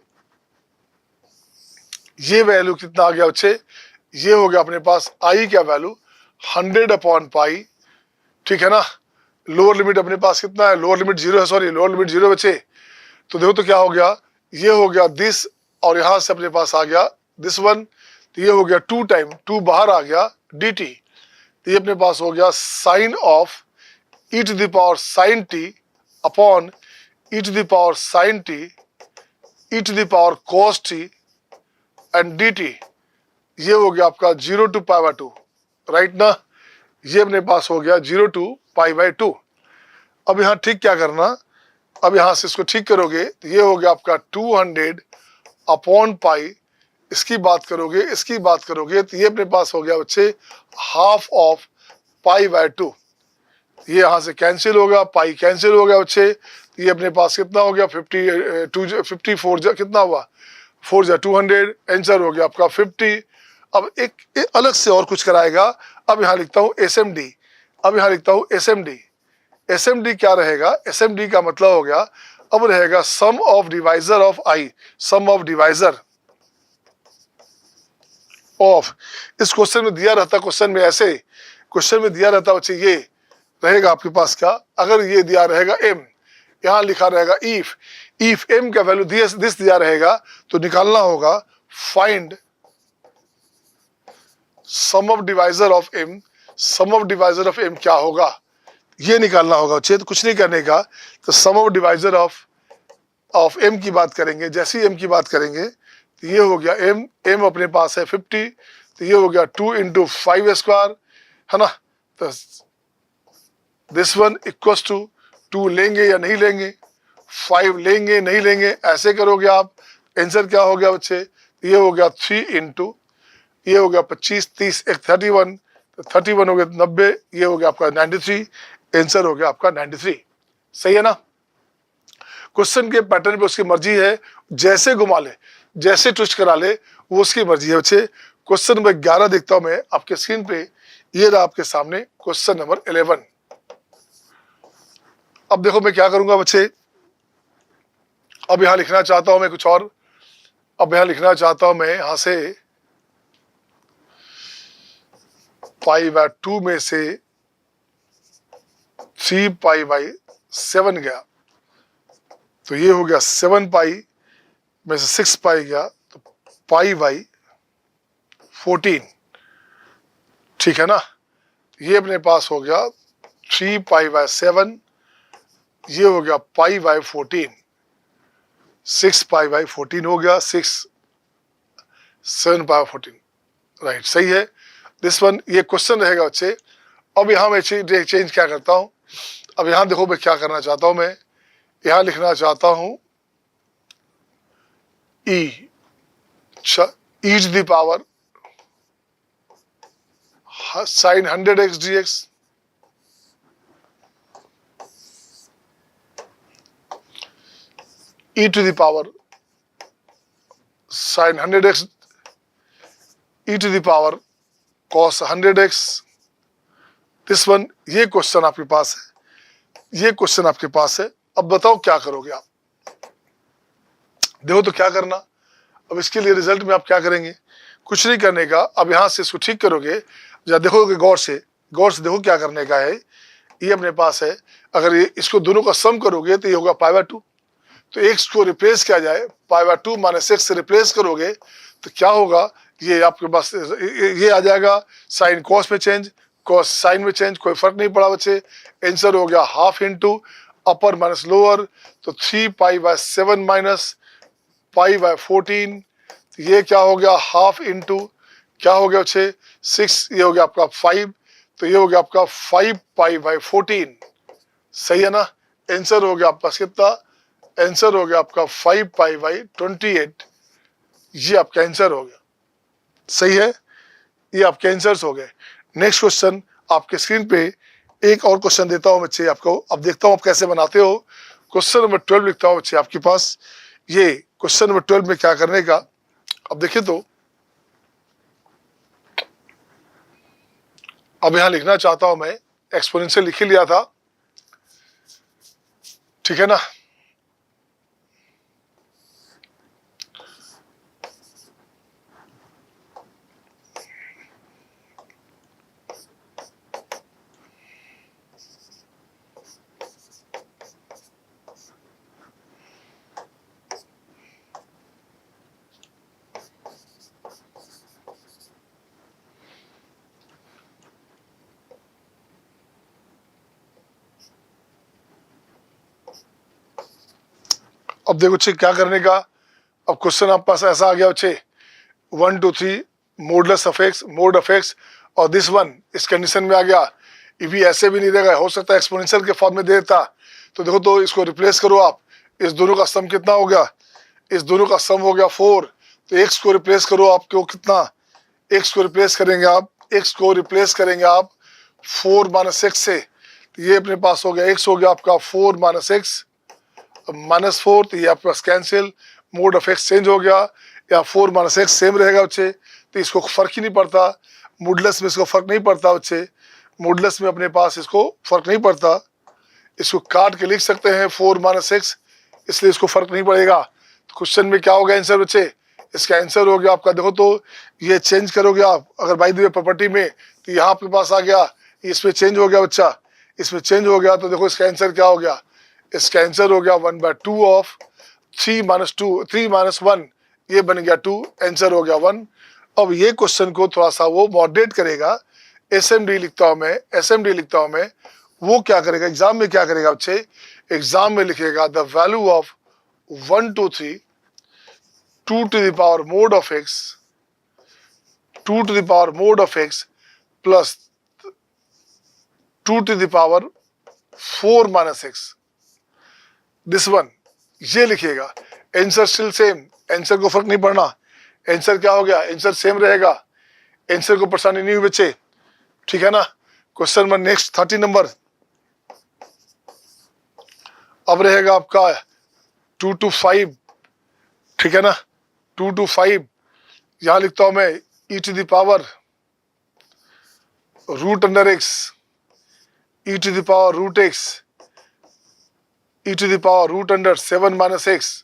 ये वैल्यू कितना आ गया बच्चे, ये हो गया अपने पास i का वैल्यू 100 अपॉन पाई। ठीक है ना, लोअर लिमिट अपने पास कितना है, लोअर लिमिट 0 है, सॉरी लोअर लिमिट 0 बच्चे, तो देखो तो क्या हो गया, ये हो गया दिस, और यहां से अपने पास आ गया दिस वन, तो ये हो गया 2 टाइम 2 बाहर आ गया dt, तो ये अपने पास हो गया sine of e to the power sine t upon e to the power sine t e to the power cos t and dt। ये हो गया आपका 0 to π/2, राइट ना, ये अपने पास हो गया 0 to π/2। अब यहाँ ठीक क्या करना, अब यहां से इसको ठीक करोगे तो ये हो गया आपका 200 अपॉन पाई, इसकी बात करोगे तो ये अपने पास हो गया बच्चे हाफ ऑफ π/2। ये यहां से कैंसिल होगा, पाई कैंसिल हो गया बच्चे, ये अपने पास कितना हो गया 54 कितना हुआ 4 जा 200, आंसर हो गया आपका 50। अब एक अलग से और कुछ कराएगा, अब यहां लिखता हूं SMD, अब यहां लिखता हूं SMD। SMD क्या रहेगा, SMD का मतलब हो गया, अब रहेगा sum of divisor of i, sum of divisor of. इस क्वेश्चन में दिया रहता, क्वेश्चन में ऐसे क्वेश्चन में दिया रहता बच्चे, ये रहेगा आपके पास क्या, अगर ये दिया रहेगा m, यहां लिखा रहेगा इफ m का वैल्यू दिस दिया रहेगा, तो निकालना होगा find sum of divisor of m, sum of divisor of m क्या होगा, ये निकालना होगा बच्चे, तो कुछ नहीं करने का, तो सम ऑफ डिवाइजर ऑफ m की बात करेंगे। जैसे ही m की बात करेंगे तो ये हो गया m अपने पास है 50, तो ये हो गया 2 × 5 स्क्वायर, है ना, तो दिस वन इक्वल्स टू 2 लेंगे या नहीं लेंगे, 5 लेंगे नहीं लेंगे, ऐसे करोगे आप, आंसर क्या हो गया बच्चे, ये हो गया 3 × ये हो गया 25 30 एक 31, तो 31 हो गया 90, ये हो गया आपका 93, आंसर हो गया आपका 93। सही है ना, क्वेश्चन के पैटर्न पे उसकी मर्जी है, जैसे घुमा ले, जैसे ट्विस्ट करा ले, वो उसकी मर्जी है बच्चे। क्वेश्चन नंबर 11 देखता हूं मैं आपके स्क्रीन पे, ये रहा आपके सामने क्वेश्चन नंबर 11। अब देखो मैं क्या करूंगा बच्चे, अब यहां लिखना चाहता हूं मैं कुछ और, अब यहां लिखना चाहता हूं मैं यहां से π/2 में से 3π/7 गया, तो ये हो गया 7π में से 6π गया, तो π/14। ठीक है ना, ये अपने पास हो गया 3π/7, ये हो गया π/14, 6π/14 हो गया, 7π/14, राइट, सही है। दिस वन, ये क्वेश्चन रहेगा बच्चे। अब यहाँ मैं चेंज क्या करता हूँ, अब यहाँ देखो मैं क्या करना चाहता हूँ, मैं यहाँ लिखना चाहता हूँ e to the power sin 100x dx, e to the power sin 100x, e to the power cos 100x, this one, ये क्वेश्चन आपके पास है, ये क्वेश्चन आपके पास है। अब बताओ क्या करोगे आप, देखो तो क्या करना। अब इसके लिए रिजल्ट में आप क्या करेंगे, कुछ नहीं करने का। अब यहाँ से इसको ठीक करोगे, जब देखोगे गौर से देखो क्या करने का है। ये अपने पास है, अगर ये इसको दोनों का सम करोगे तो ये होगा π/2, तो x को रिप्लेस किया जाए, π/2 - x से रिप्लेस करोगे तो क्या होगा, ये आपके पास ये आ जाएगा। साइन कॉस में चेंज, कॉस साइन में चेंज, कोई फर्क नहीं पड़ा बच्चे। आंसर हो गया half into upper minus lower, तो 3π/7 माइनस π/14, ये क्या हो गया हाफ इंटू क्या हो गया बच्चे 6, ये हो गया आपका 5, तो ये हो गया आपका 5π/14, सही है ना। आंसर हो गया आपका कितना, आंसर हो गया आपका 5π/28, ये आपका आंसर हो गया, सही है। ये आपके आंसर्स हो गए। नेक्स्ट क्वेश्चन आपके स्क्रीन पे एक और क्वेश्चन देता हूं बच्चे आपको, अब देखता हूं आप कैसे बनाते हो। क्वेश्चन नंबर 12 लिखता हूं बच्चे आपके पास। ये क्वेश्चन नंबर 12 में क्या करने का, अब देखिए तो अब यहां लिखना चाहता हूं मैं, एक्सपोनेंशियल लिख ही लिया था, ठीक है ना। अब देखो बच्चे क्या करने का। अब क्वेश्चन आपके पास ऐसा आ गया बच्चे 1 2 3 modeless of x, mode of x, और दिस वन इस कंडीशन में आ गया। ये भी ऐसे भी नहीं देगा, हो सकता है एक्सपोनेंशियल के फॉर्म में दे देता। तो देखो तो इसको रिप्लेस करो आप, इस दोनों का सम कितना हो गया, इस दोनों का सम हो गया 4, तो एक्स को रिप्लेस करो आपको कितना, एक्स को रिप्लेस करेंगे आप, एक्स को रिप्लेस करेंगे आप 4 - x से, तो ये अपने पास हो गया एक्स हो गया आपका 4 - x -4, तो ये आपके पास cancel, mod of x change हो गया, या 4 - x सेम रहेगा बच्चे, तो इसको फर्क ही नहीं पड़ता। मोडलेस में इसको फर्क नहीं पड़ता बच्चे, मोडलेस में अपने पास इसको फर्क नहीं पड़ता, इसको काट के लिख सकते हैं 4 - x, इसलिए इसको फर्क नहीं पड़ेगा। तो क्वेश्चन में क्या होगा आंसर बच्चे, इसका आंसर हो गया आपका, देखो तो ये चेंज करोगे आप अगर बाय द वे प्रॉपर्टी में, तो यहाँ आपके पास आ गया, इसमें चेंज हो गया बच्चा, इसमें चेंज हो गया, तो देखो इसका आंसर क्या हो गया, इसका आंसर हो गया 1/2 ऑफ 3 - 2, 3 - 1, ये बन गया 2, आंसर हो गया 1। अब ये क्वेश्चन को थोड़ा सा वो मॉडरेट करेगा, SMD लिखता हूं मैं, SMD लिखता हूं मैं, वो क्या करेगा एग्जाम में, क्या करेगा बच्चे, एग्जाम में लिखेगा the value of 1 2 3 2 to the power mod of x, 2 to the power mod of x plus 2 to the power 4 - x, this one, ये लिखिएगा। आंसर स्टिल सेम, आंसर को फर्क नहीं पड़ना, आंसर क्या हो गया, आंसर सेम रहेगा, आंसर को परेशानी नहीं हुई बच्चे, ठीक है ना। क्वेश्चन नंबर नेक्स्ट 30 नंबर, अब रहेगा आपका 2 to 5, ठीक है ना, 2 to 5, यहां लिखता हूं मैं e to the power √x, e to the power √x, e to the power √7 - x,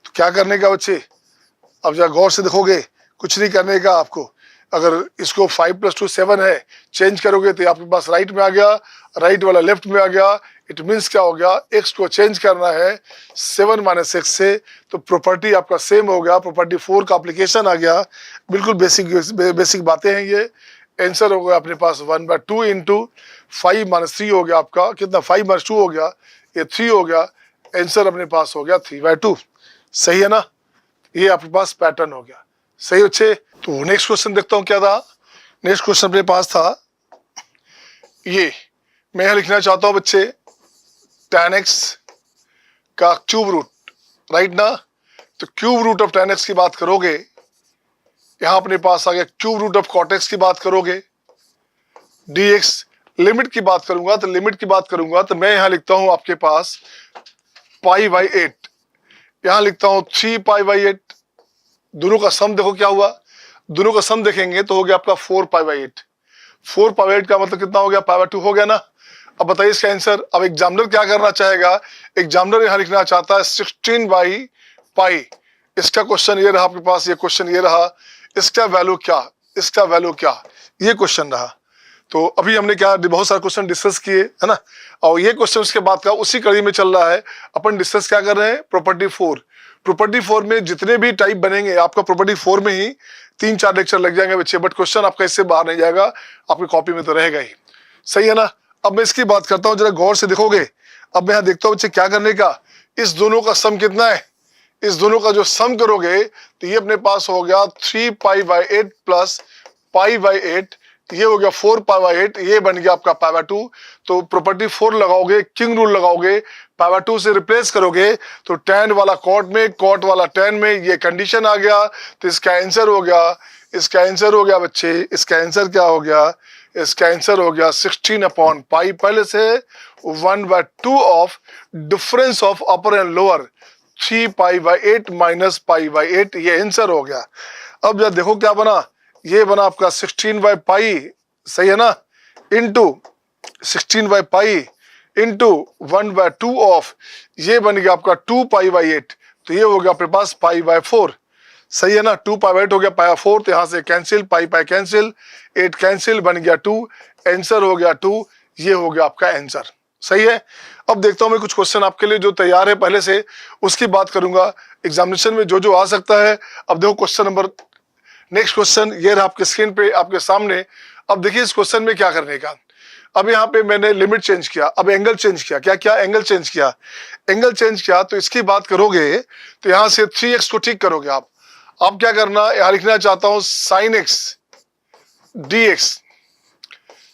तो क्या करने का बच्चे, अब जरा गौर से देखोगे, कुछ नहीं करने का आपको। अगर इसको 5 + 2 7 है, चेंज करोगे तो आपके पास राइट में आ गया, राइट वाला लेफ्ट में आ गया, इट मीन्स क्या हो गया, x को चेंज करना है 7 - x से, तो प्रॉपर्टी आपका सेम हो गया, प्रॉपर्टी 4 का एप्लीकेशन आ गया। बिल्कुल बेसिक बातें हैं ये, आंसर हो गया अपने पास 1/2 इंटू 5-3 हो गया आपका कितना, 5-2 हो गया, ये 3 हो गया, आंसर अपने पास हो गया 3/2। सही है ना, ये आपके पास पैटर्न हो गया। सही बच्चे, तो नेक्स्ट क्वेश्चन देखता हूँ क्या था। नेक्स्ट क्वेश्चन अपने पास था ये, मैं यहाँ लिखना चाहता हूँ बच्चे tan x का क्यूब रूट, राइट ना। तो cube root of tan x की बात करोगे, यहां अपने पास आ गया cube root of cot x की बात करोगे, dx लिमिट की बात करूंगा, तो लिमिट की बात करूंगा तो मैं यहां लिखता हूं आपके पास π/8, यहां लिखता हूं 3π/8। दोनों का सम देखो क्या हुआ, दोनों का सम देखेंगे तो हो गया आपका 4π/8। 4π/8 का मतलब कितना हो गया, π/2 हो गया ना। अब बताइए इसका आंसर। अब एग्जामिनर क्या करना चाहेगा, एग्जामिनर यहां लिखना चाहता है 16/π। इसका क्वेश्चन ये रहा आपके पास, ये क्वेश्चन ये रहा, इसका वैल्यू क्या, इसका वैल्यू क्या, ये क्वेश्चन रहा। तो अभी हमने क्या बहुत सारे क्वेश्चन डिस्कस किए है ना, और ये क्वेश्चन उसके बाद का उसी कड़ी में चल रहा है। अपन डिस्कस क्या कर रहे हैं, प्रॉपर्टी 4। प्रॉपर्टी 4 में जितने भी टाइप बनेंगे आपका प्रॉपर्टी 4 में ही 3-4 लेक्चर लग जाएंगे बच्चे, बट क्वेश्चन आपका इससे बाहर नहीं जाएगा, आपकी कॉपी में तो रहेगा ही। सही है ना। अब मैं इसकी बात करता हूँ, जरा गौर से देखोगे। अब मैं यहाँ देखता हूँ बच्चे क्या करने का, इस दोनों का सम कितना है, इस दोनों का जो सम करोगे तो ये अपने पास हो गया 3π/8 प्लस π/8, ये हो गया 4π/8, ये बन गया आपका π/2। तो प्रॉपर्टी 4 लगाओगे, किंग रूल लगाओगे, π/2 से रिप्लेस करोगे तो tan वाला cot में, cot वाला tan में, ये कंडीशन आ गया। तो इसका आंसर हो गया, इसका आंसर हो गया बच्चे, इसका आंसर क्या हो गया, इसका आंसर हो गया 16/π। पहले से 1/2 of difference of upper and lower 3π/8 minus π/8, ये आंसर हो गया। अब जब देखो क्या बना, ये बना आपका 16/π, सही है ना, इंटू 16/π इंटू 1/2 ऑफ, ये बन गया आपका 2π/8, तो ये हो गया अपने पास π/4। सही है ना, 2π/8 हो गया π/4, तो यहां से कैंसिल, π कैंसिल, 8 कैंसिल, बन गया 2, आंसर हो गया 2, ये हो गया आपका आंसर। सही है। अब देखता हूं मैं कुछ क्वेश्चन आपके लिए जो तैयार है पहले से, उसकी बात करूंगा एग्जामिनेशन में जो जो आ सकता है। अब देखो क्वेश्चन नंबर, नेक्स्ट क्वेश्चन ये रहा आपके स्क्रीन पे आपके सामने। अब देखिए इस क्वेश्चन में क्या करने का। अब यहाँ पे मैंने लिमिट चेंज किया, अब एंगल चेंज किया, क्या क्या, एंगल चेंज किया, एंगल चेंज किया। तो इसकी बात करोगे तो यहाँ से 3x को ठीक करोगे आप। अब क्या करना, यहाँ लिखना चाहता हूं sin x dx,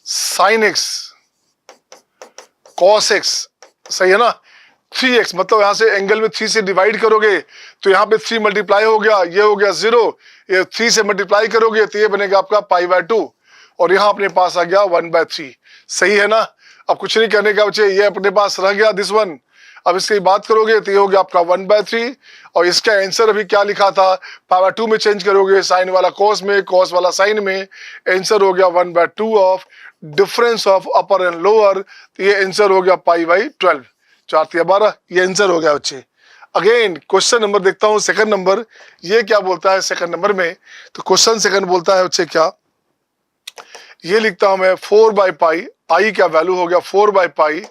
sin x cos x, सही है ना। 3x मतलब यहां से एंगल में 3 से डिवाइड करोगे तो यहाँ पे 3 मल्टीप्लाई हो गया, ये हो गया 0, ये 3 से मल्टीप्लाई करोगे तो ये बनेगा आपका π/2, और यहाँ अपने पास आ गया 1/3। सही है ना। अब कुछ नहीं करने का बच्चे, ये अपने पास रह गया दिस वन। अब इसकी बात करोगे तो ये हो गया आपका 1/3, और इसका आंसर अभी क्या लिखा था, π/2 में चेंज करोगे, साइन वाला cos में, cos वाला साइन में, आंसर हो गया 1/2 of difference of upper and lower, तो ये आंसर हो गया π/12, 4×12, ये आंसर हो गया बच्चे। अगेन क्वेश्चन नंबर देखता हूं, सेकंड नंबर, ये क्या बोलता है सेकंड नंबर में। तो क्वेश्चन सेकंड बोलता है बच्चे क्या, ये लिखता हूं मैं 4/π, आई का वैल्यू हो गया 4/π।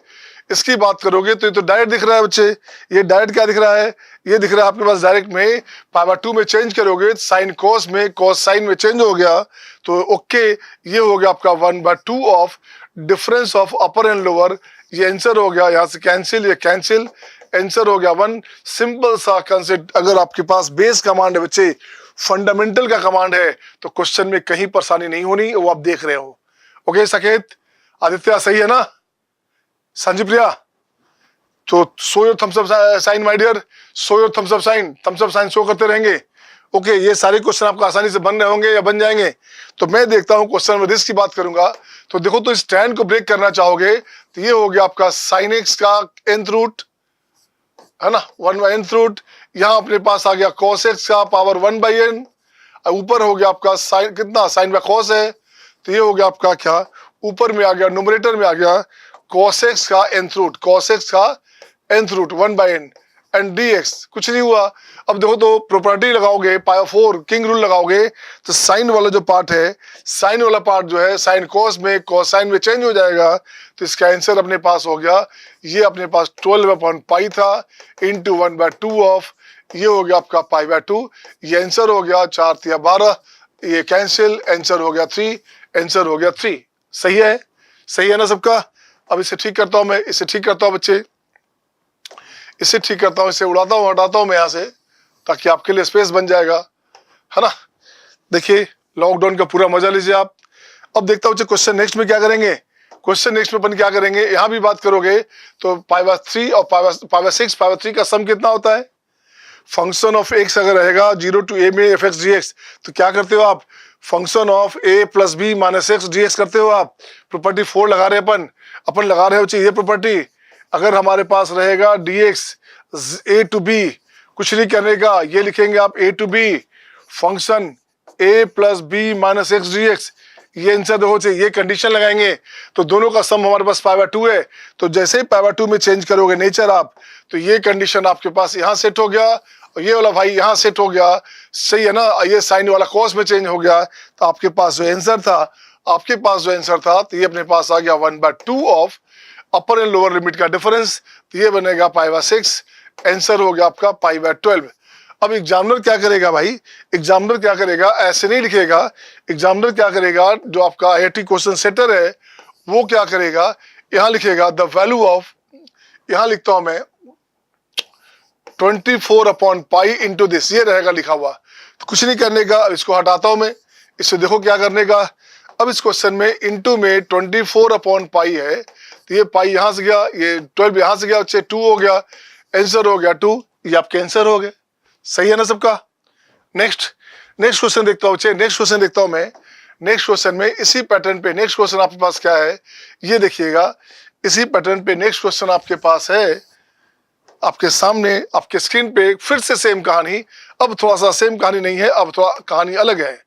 इसकी बात करोगे तो ये तो डायरेक्ट दिख रहा है बच्चे, ये डायरेक्ट क्या दिख रहा है, ये दिख रहा है आपके पास डायरेक्ट में, π/2 में चेंज करोगे साइन cos में, cos साइन में चेंज हो गया, तो ओके, ये हो गया आपका 1/2 of difference of upper and lower, ये आंसर हो गया। यहाँ से कैंसिल, ये कैंसिल, आंसर हो गया 1। सिंपल सा कंसेप्ट, अगर आपके पास बेस कमांड है बच्चे, फंडामेंटल का कमांड है, तो क्वेश्चन में कहीं परेशानी नहीं होनी, वो आप देख रहे हो। ओके साकेत, आदित्य, सही है ना, संजीव प्रिया, तो show your thumbs up sign my dear, show your thumbs up sign show करते रहेंगे। ओके, ये सारे क्वेश्चन आपको आसानी से बन रहे होंगे या बन जाएंगे। तो मैं देखता हूं क्वेश्चन में रिस्क की बात करूंगा। तो देखो, तो इस tan को ब्रेक करना चाहोगे तो ये हो गया आपका sin x का nth रूट, है ना, 1/nth रूट। यहाँ अपने पास आ गया cos x का पावर 1/n, ऊपर हो गया आपका साइन, कितना sin बाय cos है, तो ये हो गया आपका क्या, ऊपर में आ गया, न्यूमरेटर में आ गया cos x का nth रूट, cos x का nth root 1/n and dx, कुछ नहीं हुआ। अब देखो तो प्रॉपर्टी लगाओगे, π/4 किंग रूल लगाओगे, तो साइन वाला जो पार्ट है, साइन वाला पार्ट जो है साइन cos में, cos साइन में चेंज हो जाएगा। तो इसका आंसर अपने पास हो गया, ये अपने पास 12/π था इंटू 1/2 ऑफ, ये हो गया आपका π/2, ये आंसर हो गया 4×12, ये कैंसिल, आंसर हो गया 3, आंसर हो गया 3। सही है ना सबका। अब इसे ठीक करता हूं मैं, इसे ठीक करता हूं बच्चे, इसे ठीक करता हूं, इसे उड़ाता हूं, हटाता हूं मैं यहां से, ताकि आपके लिए स्पेस बन जाएगा, है ना। देखिए लॉकडाउन का पूरा मजा लीजिए आप। अब देखता हूं क्वेश्चन नेक्स्ट में क्या करेंगे। क्वेश्चन नेक्स्ट में अपन क्या करेंगे, यहां भी बात करोगे तो π/3 और π/6 π/3 का सम कितना होता है। फंक्शन ऑफ एक्स अगर रहेगा 0 to a में एफ एक्स डी एक्स, तो क्या करते हो आप, function of a + b - x dx करते हो आप। प्रॉपर्टी 4 लगा रहे अपन लगा रहे हो ये प्रॉपर्टी। अगर हमारे पास रहेगा dx a to b, कुछ नहीं करने का, ये लिखेंगे आप a to b function a + b - x dx, ये आंसर देखो चाहिए, ये कंडीशन लगाएंगे तो दोनों का सम हमारे पास π/2 है। तो जैसे ही π/2 में चेंज करोगे नेचर आप, तो ये कंडीशन आपके पास यहाँ सेट हो गया और ये वाला भाई यहाँ सेट हो गया। सही है ना, ये साइन वाला कॉस में चेंज हो गया। तो आपके पास जो आंसर था, तो ये अपने पास आ गया 1/2 of upper and lower limit का डिफरेंस, तो ये बनेगा π/6। आंसर हो गया आपका π/12। अब एग्जामिनर क्या करेगा भाई, एग्जामिनर क्या करेगा, ऐसे नहीं लिखेगा। एग्जामिनर क्या करेगा, जो आपका IIT क्वेश्चन सेटर है वो क्या करेगा, यहां लिखेगा द वैल्यू ऑफ, यहां लिखता हूं मैं 24/π इंटू दिस, ये रहेगा लिखा हुआ। तो कुछ नहीं करने का, अब इसको हटाता हूं मैं, इससे देखो क्या करने का। अब इस क्वेश्चन में इंटू में 24/π है, तो ये पाई यहां से गया, ये 12 यहां से गया, बच्चे 2 हो गया, आंसर हो गया 2। ये आपके आंसर हो गए। सही है ना सबका। नेक्स्ट क्वेश्चन देखता हूं बच्चे, नेक्स्ट क्वेश्चन देखता हूं मैं। नेक्स्ट क्वेश्चन में इसी पैटर्न पे नेक्स्ट क्वेश्चन आपके पास क्या है, ये देखिएगा। इसी पैटर्न पे नेक्स्ट क्वेश्चन आपके पास है, आपके सामने आपके स्क्रीन पे, फिर से सेम कहानी। अब थोड़ा सा सेम कहानी नहीं है, अब थोड़ा कहानी अलग है।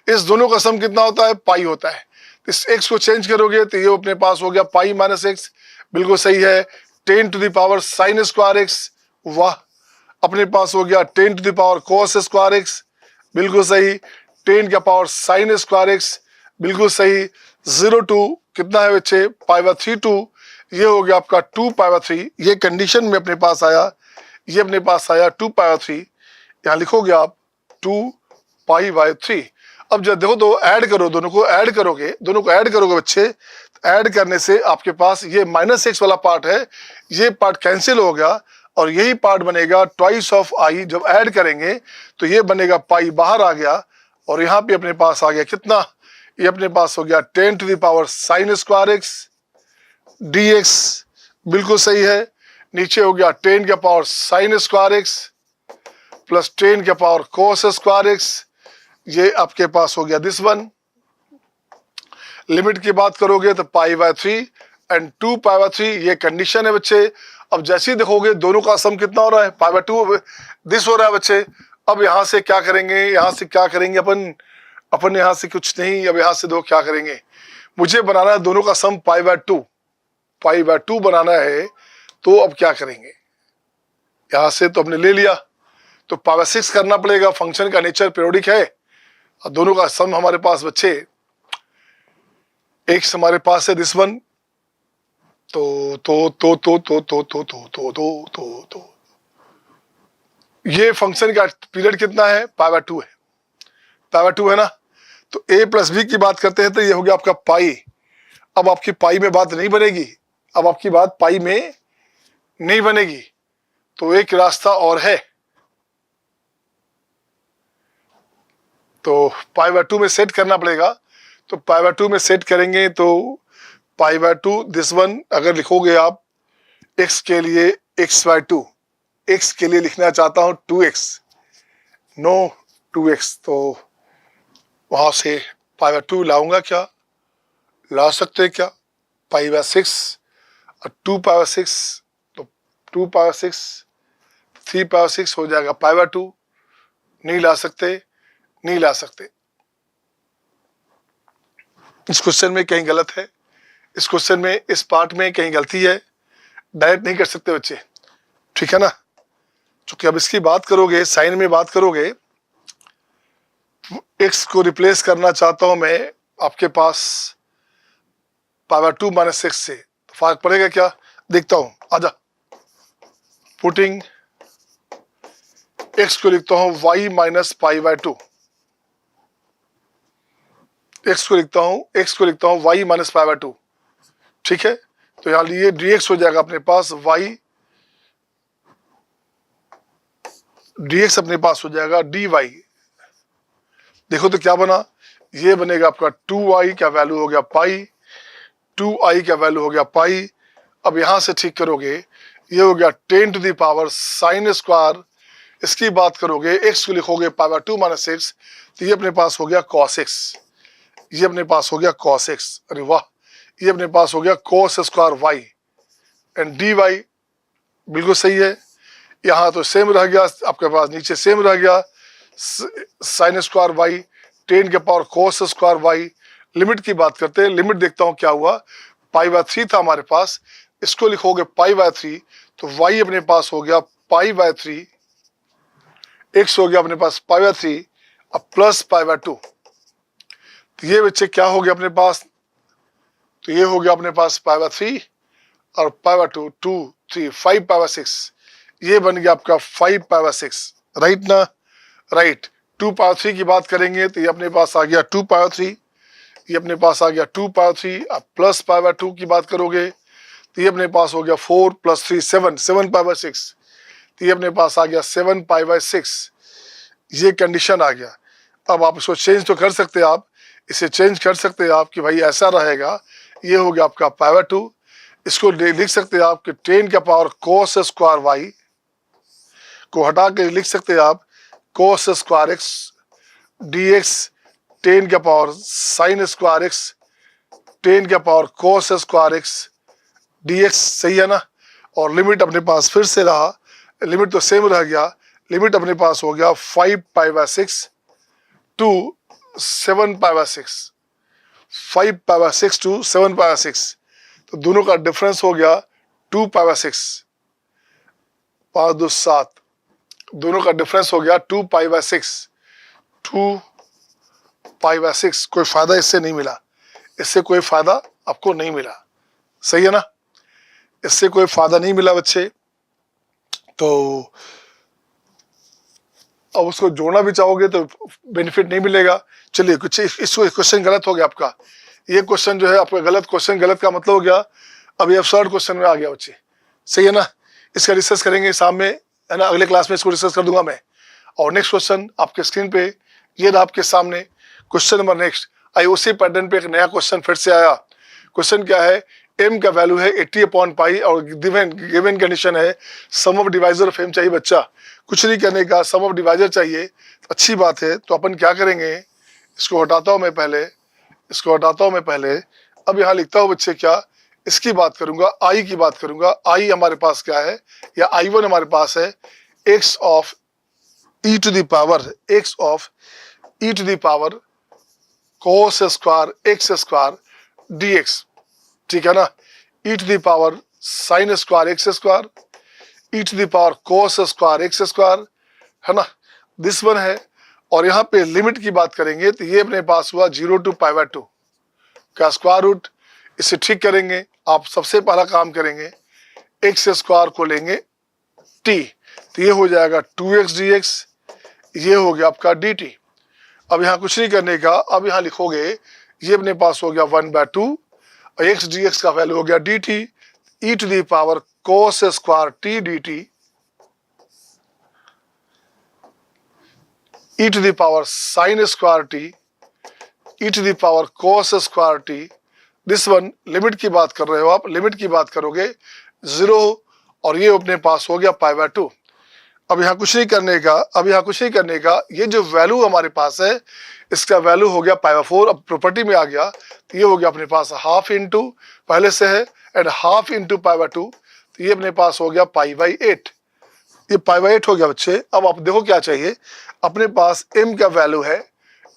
इस दोनों का सम कितना होता है, पाई होता है। इस x को चेंज करोगे तो ये अपने पास हो गया पाई - x, बिल्कुल सही है। 10 to the power sin square x, वाह। अपने पास हो गया 10 to the power cos square x, बिल्कुल सही। 10 का पावर sin स्क्वायर x, बिल्कुल सही। 0 to कितना है बच्चे, π/3, ये हो गया आपका 2π/3। ये कंडीशन में अपने पास आया, ये अपने पास आया 2π/3। यहाँ लिखोगे आप 2π/3। अब जब देखो तो ऐड करो, दोनों को ऐड करोगे बच्चे। ऐड करने से आपके पास ये -x वाला पार्ट है, ये पार्ट कैंसिल हो गया और यही पार्ट बनेगा ट्वाइस ऑफ i। जब ऐड करेंगे तो ये बनेगा पाई बाहर आ गया और यहाँ पे अपने पास आ गया कितना, ये अपने पास हो गया 10 to the power sin square x dx, बिल्कुल सही है। नीचे हो गया 10 का power sin square x plus 10 का पावर cos स्क्वायर x, ये आपके पास हो गया दिस वन। लिमिट की बात करोगे तो π/3 एंड 2π/3, ये कंडीशन है बच्चे। अब जैसे ही देखोगे दोनों का सम कितना हो रहा है, π/2 दिस हो रहा है बच्चे। अब यहाँ से क्या करेंगे, अपन यहाँ से कुछ नहीं। अब यहाँ से दो क्या करेंगे, मुझे बनाना है दोनों का सम π/2 बनाना है। तो अब क्या करेंगे, यहाँ से तो हमने ले लिया, तो π/6 करना पड़ेगा। फंक्शन का नेचर पीरियोडिक है और दोनों का सम हमारे पास बच्चे x हमारे पास है दिस वन। तो ये फंक्शन का पीरियड कितना है, π/2 है, π/2 है ना। तो a + b की बात करते हैं तो ये हो गया आपका पाई। अब आपकी पाई में बात नहीं बनेगी, अब आपकी बात पाई में नहीं बनेगी। तो एक रास्ता और है, तो π/2 में सेट करना पड़ेगा। तो π/2 में सेट करेंगे तो π/2 दिस वन। अगर लिखोगे आप x के लिए x/2, x के लिए लिखना चाहता हूं 2x, नो 2x, तो वहां से π/2 लाऊंगा, क्या ला सकते क्या, π/6 और 2π/6, तो 2π/6 3π/6 हो जाएगा π/2। नहीं ला सकते। इस क्वेश्चन में कहीं गलत है, इस क्वेश्चन में इस पार्ट में कहीं गलती है, डायरेक्ट नहीं कर सकते बच्चे, ठीक है ना। क्योंकि अब इसकी बात करोगे, साइन में बात करोगे, x को रिप्लेस करना चाहता हूं मैं आपके पास π/2 - x से, तो फर्क पड़ेगा क्या, देखता हूं, आजा। पुटिंग x को लिखता हूं y - π/2, एक्स को लिखता हूँ y माइनस पाई बाय 2, ठीक है। तो यहाँ लिए dx हो जाएगा अपने पास y, dx अपने पास हो जाएगा dy। देखो तो क्या बना, ये बनेगा आपका 2i का वैल्यू हो गया पाई, 2i का वैल्यू हो गया पाई। अब यहां से ठीक करोगे, ये हो गया 10 to the power sine square, इसकी बात करोगे x को लिखोगे पाई बाय 2 माइनस एक्स, तो ये अपने पास हो गया cos x, ये अपने पास हो गया cos x, अरे वाह, ये अपने पास हो गया cos square y and dy बिल्कुल सही है। यहाँ तो सेम रह गया आपके पास, नीचे सेम रह गया साइन स्क्वायर y, 10 के power cos square y। Limit की बात करते हैं, लिमिट देखता हूँ क्या हुआ, पाई बाय 3 था हमारे पास, इसको लिखोगे पाई बाय 3, तो y अपने पास हो गया पाई बाय 3, x हो गया अपने पास पाई बाय 3, अब प्लस पाई बाय 2। तो ये बच्चे क्या हो गया अपने पास, तो ये हो गया अपने पास पाई बाय 3 और पाई बाय 2, 2 3 5 पाई बाय 6, ये बन गया आपका 5 पाई बाय 6, राइट ना, राइट। 2 पाई 3 की बात करेंगे तो ये अपने पास आ गया 2 पाई 3, ये अपने पास आ गया 2 पाई 3, अब प्लस पाई बाय 2 की बात करोगे तो ये अपने पास हो गया 4 प्लस 3 7, 7 पाई बाय 6, तो ये अपने पास आ गया 7 पाई बाय 6, ये कंडीशन आ गया। अब आप इसको चेंज तो कर सकते हैं, आप इसे चेंज कर सकते हैं आप कि भाई ऐसा रहेगा, ये हो गया आपका पाई बाय 2, इसको लिख सकते हैं आप कि 10 का पावर cos स्क्वायर y को हटा के लिख सकते हैं आप cos स्क्वायर x dx, 10 का पावर साइन स्क्वायर x, 10 का power cos square x dx, सही है ना। और लिमिट अपने पास फिर से रहा, लिमिट तो सेम रह गया, लिमिट अपने पास हो गया 5 pi by 6 to 7 pi by 6, 5 pi by 6 to 7 pi by 6, तो दोनों का डिफरेंस हो गया 2 पाई बाय 6, 5 2 7, दोनों का डिफरेंस हो गया 2 पाई बाय 6, 2 पाई बाय 6। कोई फायदा इससे नहीं मिला, इससे कोई फायदा आपको नहीं मिला, सही है ना, इससे कोई फायदा नहीं मिला बच्चे। तो अब उसको जोड़ना भी चाहोगे तो बेनिफिट नहीं मिलेगा। चलिए कुछ इसको क्वेश्चन गलत हो गया आपका, ये क्वेश्चन जो है आपका गलत क्वेश्चन, गलत का मतलब हो गया अब ये absurd क्वेश्चन में आ गया बच्चे, सही है ना। इसका रिसर्च करेंगे शाम में, है ना, अगले क्लास में इसको रिसर्च कर दूंगा मैं। और नेक्स्ट क्वेश्चन आपके स्क्रीन पे ये रहा आपके सामने, क्वेश्चन नंबर नेक्स्ट। आई उसी पैटर्न पे एक नया क्वेश्चन फिर से आया। क्वेश्चन क्या है, m का वैल्यू है 80/पाई और गिवन कंडीशन है सम ऑफ डिवाइजर ऑफ m चाहिए बच्चा, कुछ नहीं करने का, सम ऑफ डिवाइजर चाहिए, तो अच्छी बात है। तो अपन क्या करेंगे, इसको हटाता हूं मैं पहले, इसको हटाता हूं मैं पहले, अब यहाँ लिखता हूं बच्चे क्या, इसकी बात करूंगा, आई की बात करूंगा। आई हमारे पास क्या है, या I1 हमारे पास है x of e to the power, x of e to the power cos square x square dx, ठीक है ना, e to the power sine square x square, e to the power cos square x square, है ना, दिस वन है। और यहाँ पे लिमिट की बात करेंगे तो ये अपने पास हुआ 0 टू पाई बाय 2 का स्क्वायर रूट, इसे ठीक करेंगे। आप सबसे पहला काम करेंगे, x स्क्वायर को लेंगे t, तो ये हो जाएगा 2x dx, ये हो गया आपका dt। अब यहाँ कुछ नहीं करने का, अब यहाँ लिखोगे ये अपने पास हो गया 1/2 और x dx का वैल्यू हो गया dt, e to the power cos square t dt, e to the power sine square t, e to the power cos square t, this one. Limit की बात कर रहे हो आप, लिमिट की बात करोगे 0 और ये अपने पास हो गया पाई बाय 2। अब यहाँ कुछ नहीं करने का, अब यहाँ कुछ नहीं करने का, ये जो वैल्यू हमारे पास है इसका वैल्यू हो गया पाई बाय 4। अब प्रॉपर्टी में आ गया तो ये हो गया अपने पास हाफ इंटू, पहले से है and half into pi by 2, तो ये अपने पास हो गया पाई बाय 8, ये पाई बाय 8 हो गया बच्चे। अब आप देखो क्या चाहिए, अपने पास m का वैल्यू है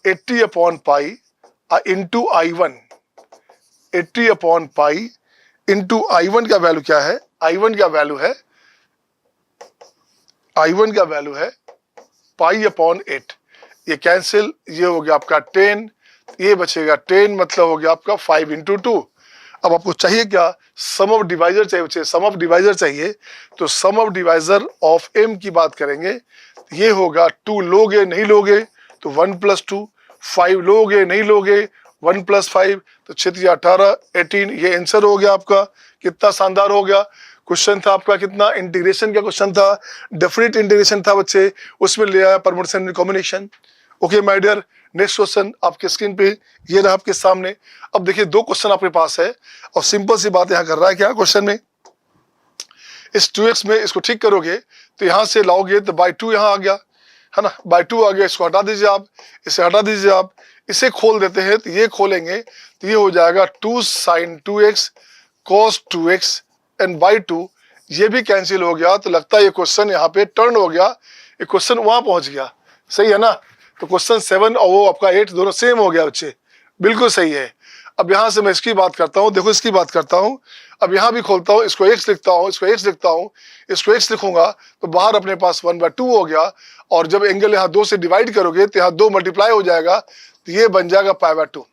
80/पाई इंटू I1, 80/पाई इंटू I1 का वैल्यू क्या है, I1 का वैल्यू है, I1 का वैल्यू है पाई/8, ये कैंसिल, ये हो गया आपका 10, ये बचेगा 10, मतलब हो गया आपका 5 इंटू 2। अब आपको चाहिए क्या, सम ऑफ डिवाइजर चाहिए बच्चे, सम ऑफ डिवाइजर चाहिए, तो सम ऑफ डिवाइजर ऑफ m की बात करेंगे, ये होगा 2 लोगे नहीं लोगे तो 1 + 2, 5 लोगे नहीं लोगे 1 + 5 तो 6 × 18, 18, ये आंसर हो गया आपका। कितना शानदार हो गया। क्वेश्चन था आपका कितना, इंटीग्रेशन का क्वेश्चन था, डेफिनेट इंटीग्रेशन था बच्चे, उसमें ले आया permutation recombination. Okay my dear, next question आपके स्क्रीन पे ये रहा आपके सामने। अब देखिए 2 क्वेश्चन आपके पास है और सिंपल सी बात यहाँ कर रहा है क्या क्वेश्चन में, इस 2x में इसको ठीक करोगे तो यहाँ से लाओगे तो बाई 2 यहाँ आ गया है ना, बाई 2 आ गया, इसको हटा दीजिए आप, इसे हटा दीजिए आप, इसे खोल देते हैं तो ये खोलेंगे तो ये हो जाएगा 2 sin 2x cos 2x and by 2, ये भी कैंसिल हो गया। तो लगता है ये क्वेश्चन यहाँ पे टर्न हो गया, ये क्वेश्चन वहां पहुंच गया, सही है ना। तो क्वेश्चन 7 और वो आपका 8 दोनों सेम हो गया बच्चे, बिल्कुल सही है। अब यहाँ से मैं इसकी बात करता हूँ, देखो इसकी बात करता हूँ, अब यहाँ भी खोलता हूँ, इसको x लिखता हूँ, इसको x लिखता हूँ, इसको x लिखूंगा तो बाहर अपने पास 1/2 हो गया, और जब एंगल यहाँ 2 से डिवाइड करोगे तो यहाँ 2 मल्टीप्लाई हो जाएगा, तो ये बन जाएगा π/2।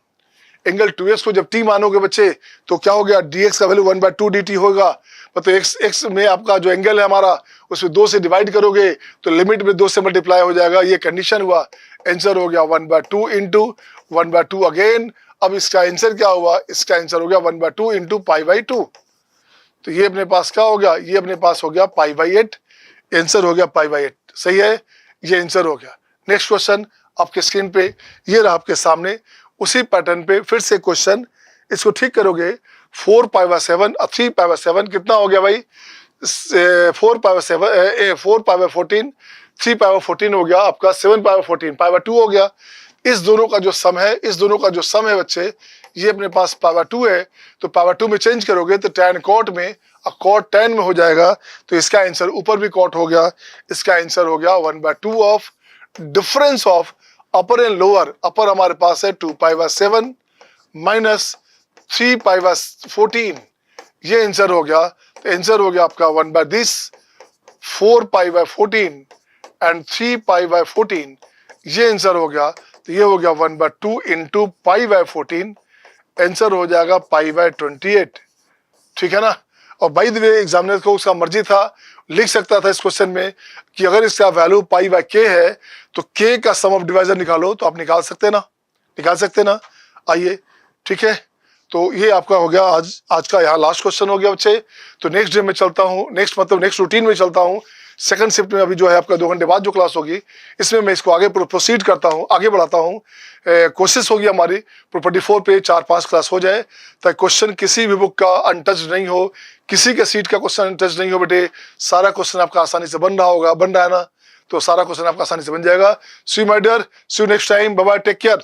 एंगल 2x को जब t मानोगे बच्चे तो क्या हो गया, dx का वैल्यू 1/2 dt होगा। मतलब x में आपका जो एंगल है हमारा उसमें 2 से डिवाइड करोगे तो लिमिट में 2 से मल्टीप्लाई हो जाएगा, ये कंडीशन हुआ। आंसर हो गया 1/2 इंटू 1/2 अगेन। अब इसका आंसर क्या हुआ, इसका आंसर हो गया 1/2 इंटू π/2। तो ये अपने पास क्या हो गया, ये अपने पास हो गया π/8, आंसर हो गया π/8, सही है, ये आंसर हो गया। नेक्स्ट क्वेश्चन आपके स्क्रीन पे ये रहा आपके सामने, उसी पैटर्न पे फिर से क्वेश्चन, इसको ठीक करोगे 4π/7 और 3π/7 कितना हो गया भाई, 4π/14, 3π/14 हो गया आपका 7π/14, π/2 हो गया। इस दोनों का जो सम है, इस दोनों का जो सम है बच्चे, ये अपने पास π/2 है, तो π/2 में चेंज करोगे तो tan cot में और cot tan में हो जाएगा, तो इसका आंसर ऊपर भी cot हो गया, इसका आंसर हो गया 1/2 of difference of upper and lower. Upper हमारे पास है 2π/7 माइनस 3π/14, ये आंसर हो गया। तो आंसर हो गया आपका 4π/14 एंड 3π/14, ये आंसर हो गया। तो ये हो गया 1/2 इंटू π/14, आंसर हो जाएगा π/28, ठीक है ना। और बाय द वे एग्जामिनर को उसका मर्जी था, लिख सकता था इस क्वेश्चन में कि अगर इसका वैल्यू π/k है तो k का सम ऑफ डिवाइजर निकालो, तो आप निकाल सकते ना, निकाल सकते ना। आइए, ठीक है, तो ये आपका हो गया आज का यहाँ लास्ट क्वेश्चन हो गया बच्चे। तो नेक्स्ट डे में चलता हूँ, नेक्स्ट रूटीन में चलता हूँ, सेकंड शिफ्ट में अभी जो है आपका 2 घंटे बाद जो क्लास होगी, इसमें मैं इसको आगे प्रोसीड करता हूँ, आगे बढ़ाता हूँ। कोशिश होगी हमारी प्रॉपर्टी 4 पे 4-5 क्लास हो जाए, ताकि क्वेश्चन किसी भी बुक का अनटच नहीं हो, किसी के सीट का क्वेश्चन अनटच नहीं हो बेटे, सारा क्वेश्चन आपका आसानी से बन रहा है ना, तो सारा क्वेश्चन आपका आसानी से बन जाएगा। See my dear, see you next time, bye bye, take care.